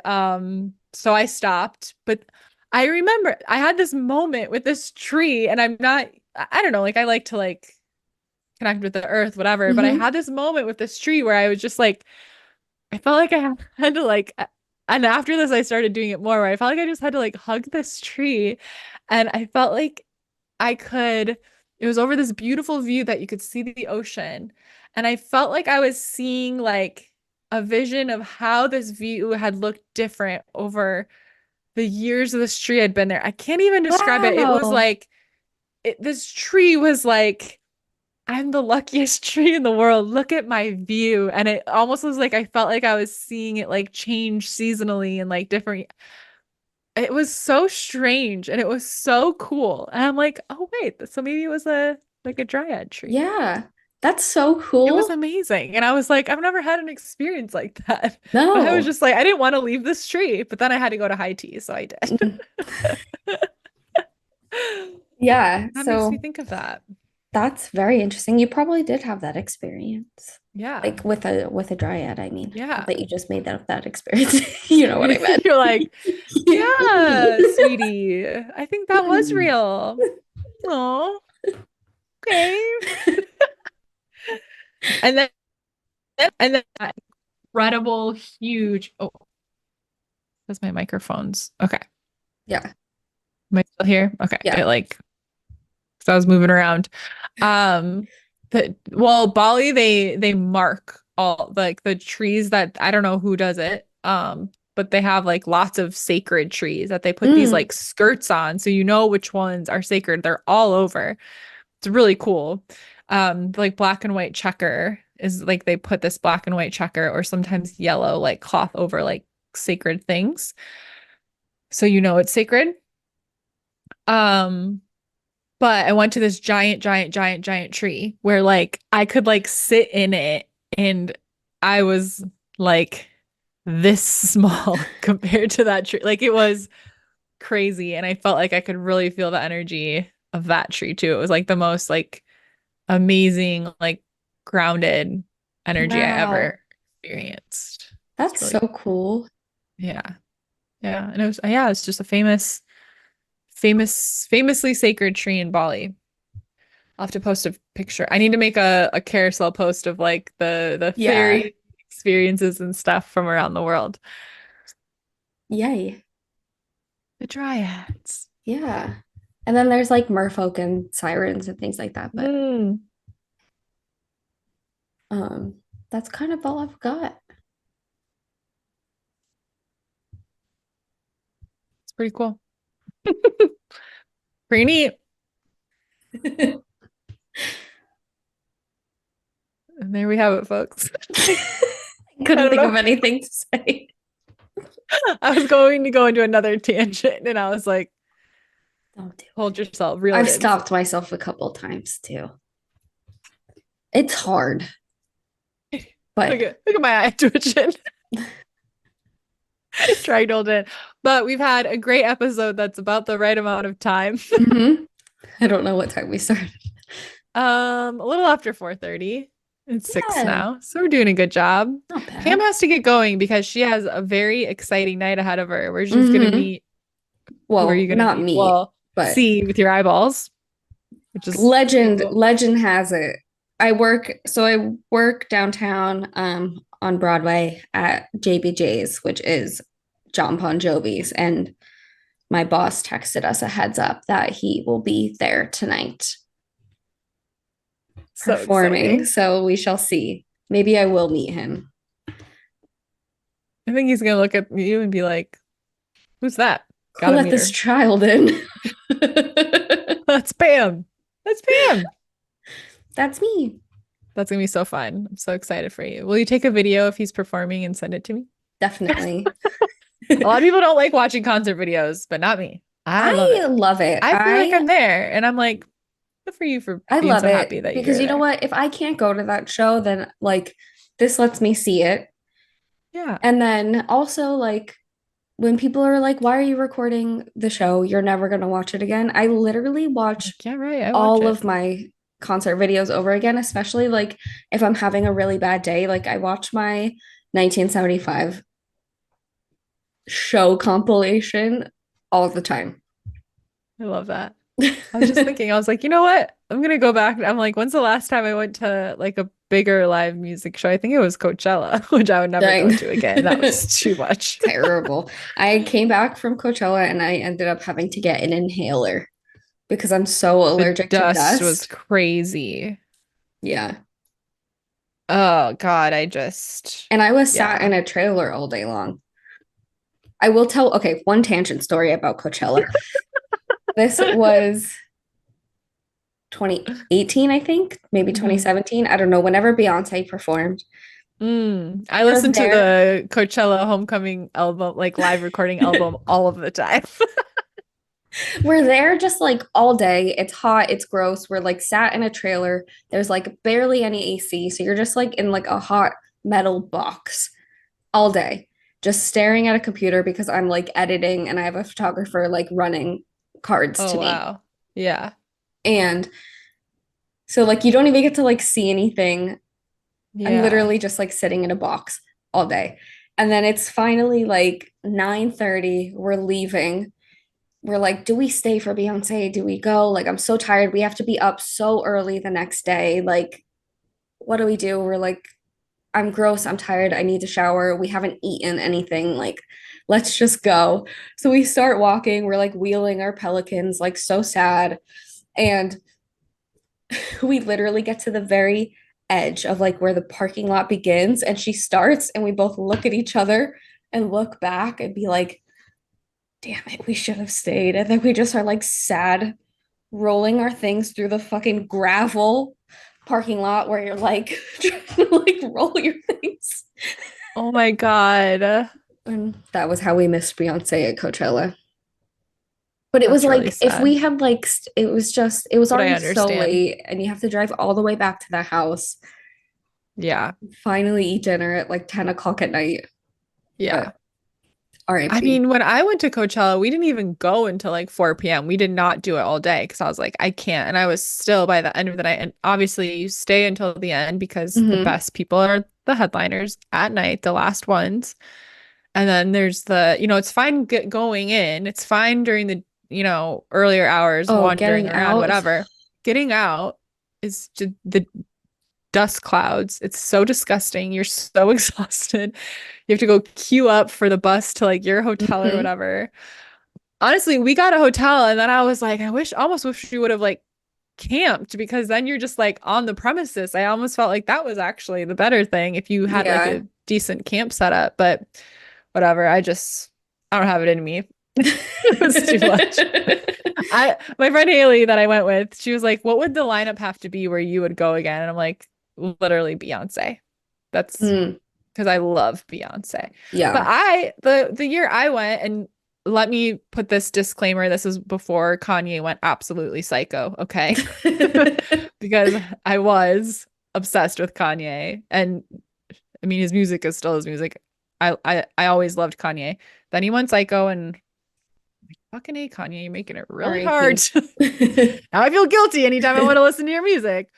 so I stopped. But I remember I had this moment with this tree, and I don't know, like I like to like connect with the earth, whatever. But I Mhm. had this moment with this tree where I was just like, I felt like had to like and after this I started doing it more where I felt like I just had to like hug this tree. And I felt like I could, it was over this beautiful view that you could see the ocean. And I felt like I was seeing like a vision of how this view had looked different over the years of this tree had been there. I can't even describe it. It was Wow. like, this tree was like, I'm the luckiest tree in the world. Look at my view. And it almost was like I felt like I was seeing it like change seasonally and like different. It was so strange and it was so cool. And I'm like, oh wait, so maybe it was a like a dryad tree. Yeah. That's so It was cool. amazing. And I was like, I've never had an experience like that. But I was No. just like, I didn't want to leave this tree, but then I had to go to high tea, so I did. Mm. Yeah. That makes me So think of that. that's very interesting. You probably did have that experience. Yeah. Like with a dryad, I mean. Not Yeah. that you just made that experience. You know what I meant. You're like, yeah, sweetie. I think that was real. Oh, okay. And then incredible, huge. Oh, that's my microphones. Okay. Yeah. Am I still here? Okay. Yeah. It like, because I was moving around. Um, well, Bali, they mark all like the trees that I don't know who does it. But they have like lots of sacred trees that they put these Mm. like skirts on, so you know which ones are sacred. They're all over. It's really cool. Like black and white checker is like they put this black and white checker or sometimes yellow like cloth over like sacred things. So you know it's sacred. Um, but I went to this giant, giant, giant, giant tree where like I could like sit in it and I was like this small compared to that tree. Like it was crazy. And I felt like I could really feel the energy of that tree too. It was like the most like amazing, like grounded energy I Wow. ever experienced. It's That's so really, cool. yeah. Yeah. And it was, yeah, it's just a famously sacred tree in Bali. I'll have to post a picture. I need to make a carousel post of like the Yeah. fairy experiences and stuff from around the world. Yay. The dryads. Yeah. And then there's like merfolk and sirens and things like that. But Mm, um that's kind of all I've got. it's pretty cool. Pretty neat. And there we have it, folks. I Couldn't don't think of know. anything to say. I was going to go into another tangent and I was like, Don't do hold it. yourself, reel I've it in. stopped myself a couple times too. It's hard, but Look at my eye twitching. Trying to hold it. But we've had a great episode that's about the right amount of time. mhm. I don't know what time we started. A little after 4:30. It's 6 Yeah, now. So we're doing a good job. not Pam bad. has to get going because she has a very exciting night ahead of her where she's gonna Hmm. meet. Who are Well, you gonna not meet? me, Well, but see with your eyeballs, which is pretty legend cool. legend has it. I work downtown on Broadway at JBJ's, which is John Bon Jovi's, and my boss texted us a heads up that he will be there tonight So performing. exciting. So we shall see. Maybe I will meet him. I think he's gonna look at you and be like, "Who's that? Who Gotta let meet this her." child in? That's Pam. That's Pam. That's me. That's gonna be so fun. I'm so excited for you. Will you take a video if he's performing and send it to me? Definitely. A lot of people don't like watching concert videos, but not me. I love I it. love it. I feel like I'm there, and I'm like, good for you for I being love so it happy that because you're you know there. what? If I can't go to that show, then like this lets me see it. Yeah. And then also like when people are like, why are you recording the show? You're never going to watch it again. I literally watch Like, yeah, right. I watch all it. of my concert videos over again, especially like if I'm having a really bad day. Like I watch my 1975 show compilation all the time. I love that. I was just thinking, I was like, you know what? I'm gonna go back. I'm like, when's the last time I went to like a bigger live music show? I think it was Coachella, which I would never go Dang. to again. That was too much. Terrible. I came back from Coachella and I ended up having to get an inhaler because I'm so The allergic to dust was dust. crazy. Yeah. Oh God, I just, And I was sat in yeah. a trailer all day long. I will tell, okay, one tangent story about Coachella. This was 2018, I think, maybe Mhm. 2017. I don't know, whenever Beyonce performed. I We're listened to there. the Coachella Homecoming album, like live recording album, all of the time. We're there just like all day. It's hot, it's gross. We're like sat in a trailer. There's like barely any AC. So you're just like in like a hot metal box all day, just staring at a computer because I'm like editing and I have a photographer like running cards Oh to me. wow. Yeah. And so like you don't even get to like see anything. I'm Yeah. literally just like sitting in a box all day. And then it's finally like 9:30. We're leaving. We're like, do we stay for Beyonce? Do we go? Like, I'm so tired. We have to be up so early the next day. Like, what do we do? We're like, I'm gross, I'm tired, I need to shower. We haven't eaten anything. Like, let's just go. So we start walking. We're like wheeling our pelicans, like so sad. And we literally get to the very edge of like where the parking lot begins. And she starts, and we both look at each other and look back and be like, damn it, we should have stayed. And then we just are like sad, rolling our things through the fucking gravel parking lot where you're like trying to like roll your things. Oh my God. And that was how we missed Beyonce at Coachella. But it was That's really like if we sad, had like it was but I already so understand. late and you have to drive all the way back to the house, Yeah. finally eat dinner at like 10 o'clock at night. Yeah. But I RIP. mean, when I went to Coachella, we didn't even go until like 4 p.m. We did not do it all day because I was like, I can't. And I was still by the end of the night. And obviously, you stay until the end because the Mm-hmm. best people are the headliners at night, the last ones. And then there's it's fine going in. It's fine during the, earlier hours, Oh, wandering getting around, out is whatever. Getting out is just the dust clouds. It's so disgusting. You're so exhausted. You have to go queue up for the bus to like your hotel or Mhm. whatever. Honestly, we got a hotel and then I was like, almost wish we would have like camped because then you're just like on the premises. I almost felt like that was actually the better thing if you had like Yeah. a decent camp setup, but whatever. I don't have it in me. It was too much. My friend Haley that I went with, she was like, "What would the lineup have to be where you would go again?" And I'm like, "Literally Beyonce." That's Mm, because I love Beyonce. But yeah. the year I went, and let me put this disclaimer, this is before Kanye went absolutely psycho, okay? Because I was obsessed with Kanye, and I mean his music is still his music. I always loved Kanye. Then he went psycho, and fucking hey Kanye, you're making it really hard. RIP. Now I feel guilty anytime I want to listen to your music.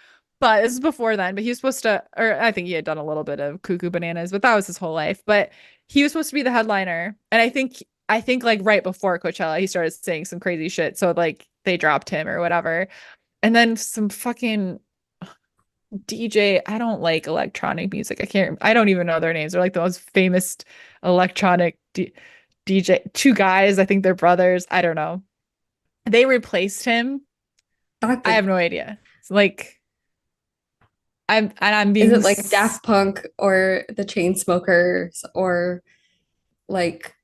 But this is before then. But he was supposed to, or I think he had done a little bit of Cuckoo Bananas, but that was his whole life. But he was supposed to be the headliner. And I think like right before Coachella, he started saying some crazy shit. So like they dropped him or whatever. And then some fucking DJ, I don't like electronic music. I don't even know their names. They're like the most famous electronic DJ, two guys. I think they're brothers. I don't know. They replaced him. Not I the, have no idea. It's like I'm is being it like Daft Punk or the Chainsmokers or like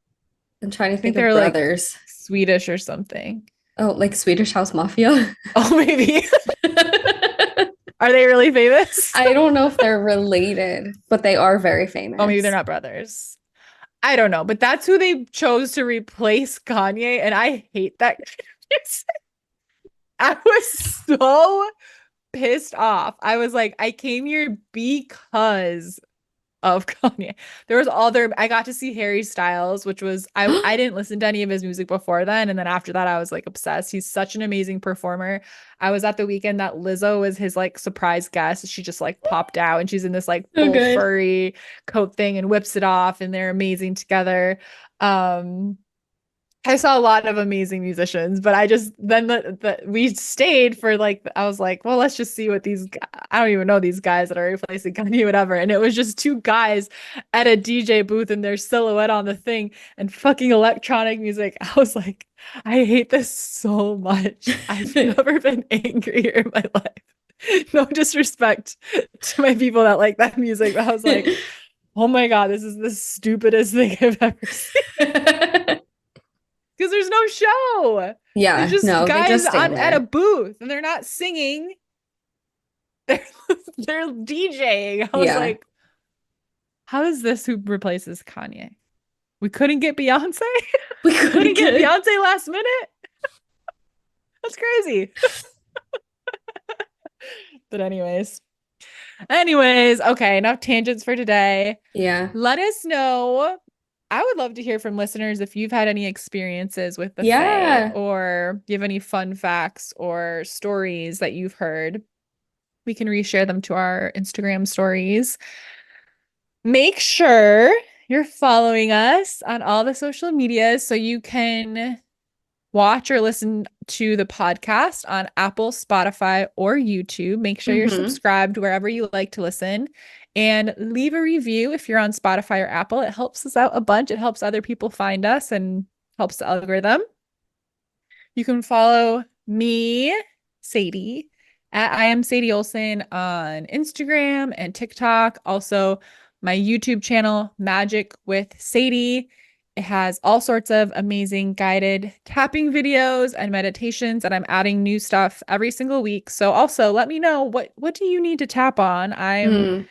I'm trying to I think think of they're like brothers. Swedish or something. Oh, like Swedish House Mafia. Oh, maybe. Are they really famous? I don't know if they're related, but they are very Oh, maybe they're famous. not brothers. I don't know, but that's who they chose to replace Kanye, and I hate that. I was so pissed off. I was like, I came here because of Kanye. There was other I got to see Harry Styles, which was I didn't listen to any of his music before then, and then after that I was like obsessed. He's such an amazing performer. I was at the weekend that Lizzo was his like surprise guest. She just like popped out and she's in this like So full good. furry coat thing and whips it off and they're amazing together. Um I saw a lot of amazing musicians, but I just then we stayed for like I was like, well, let's just see what I don't even know these guys that are replacing Kanye, whatever. And it was just two guys at a DJ booth and their silhouette on the thing and fucking electronic music. I was like, I hate this so much. I've never been angrier in my life. No disrespect to my people that like that music, but I was like, oh my God, this is the stupidest thing I've ever seen. Because there's no show. There's Yeah, just no, they guys just on stand at a there. booth and they're not singing. They're they're DJing. I was Yeah. like, how is this who replaces Kanye? We couldn't get Beyonce? We We couldn't couldn't get get Beyonce last minute? That's crazy. But anyways, okay, enough tangents for today. yeah. Let us know. I would love to hear from listeners if you've had any experiences with the Fae Yeah. or you have any fun facts or stories that you've heard. We can reshare them to our Instagram stories. Make sure you're following us on all the social medias so you can watch or listen to the podcast on Apple, Spotify, or YouTube. Make sure you're Mm-hmm. subscribed wherever you like to listen and leave a review if you're on Spotify or Apple. It helps us out a bunch. It helps other people find us and helps the algorithm. You can follow me, Sadie, at I am Sadie Olson on Instagram and TikTok. Also, my YouTube channel, Magic with Sadie. It has all sorts of amazing guided tapping videos and meditations, and I'm adding new stuff every single week. So also let me know what do you need to tap on? I'm Mm.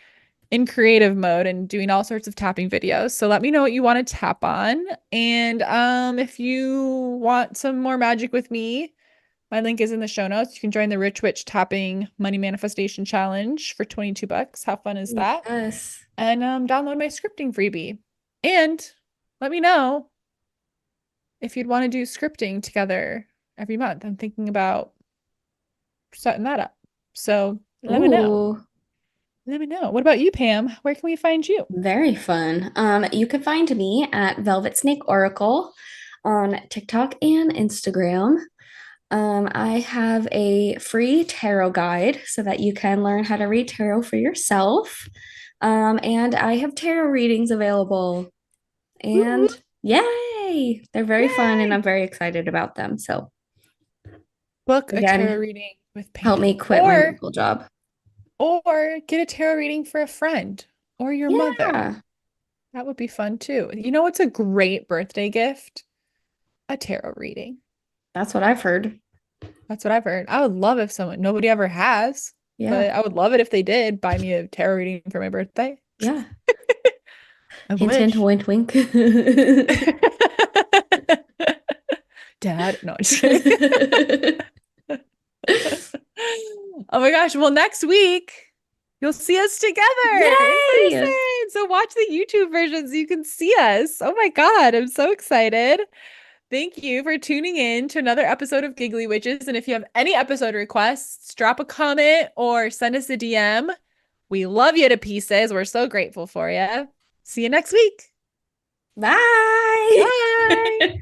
in creative mode and doing all sorts of tapping videos. So let me know what you want to tap on. And if you want some more magic with me, my link is in the show notes. You can join the Rich Witch Tapping Money Manifestation Challenge for $22. How fun is that? Yes. And download my scripting freebie. And let me know if you'd want to do scripting together every month. I'm thinking about setting that up. So let me know. Ooh, Let me know. What about you, Pam? Where can we find you? very fun. You can find me at Velvet Snake Oracle on TikTok and Instagram. I have a free tarot guide so that you can learn how to read tarot for yourself. And I have tarot readings available. Woo woo. And yay, they're very fun and Yay! I'm very excited about them. So Book a tarot again, reading with help me Pam. quit my medical job. Or get a tarot reading for a friend or your mother. Yeah, That would be fun too. You know what's a great birthday gift? A tarot reading. that's what I've heard. That's what I've heard. I would love if someone, nobody ever has, Yeah, but I would love it if they did buy me a tarot reading for my birthday. yeah. I Hint, hint, wish. wink, wink. Dad, no, I'm just kidding. Oh my gosh. Well, next week you'll see us together in person. Yay! So watch the YouTube version so you can see us. Oh my God. I'm so excited. Thank you for tuning in to another episode of Giggly Witches. And if you have any episode requests, drop a comment or send us a DM. We love you to pieces. We're so grateful for you. See you next week. Bye. Bye.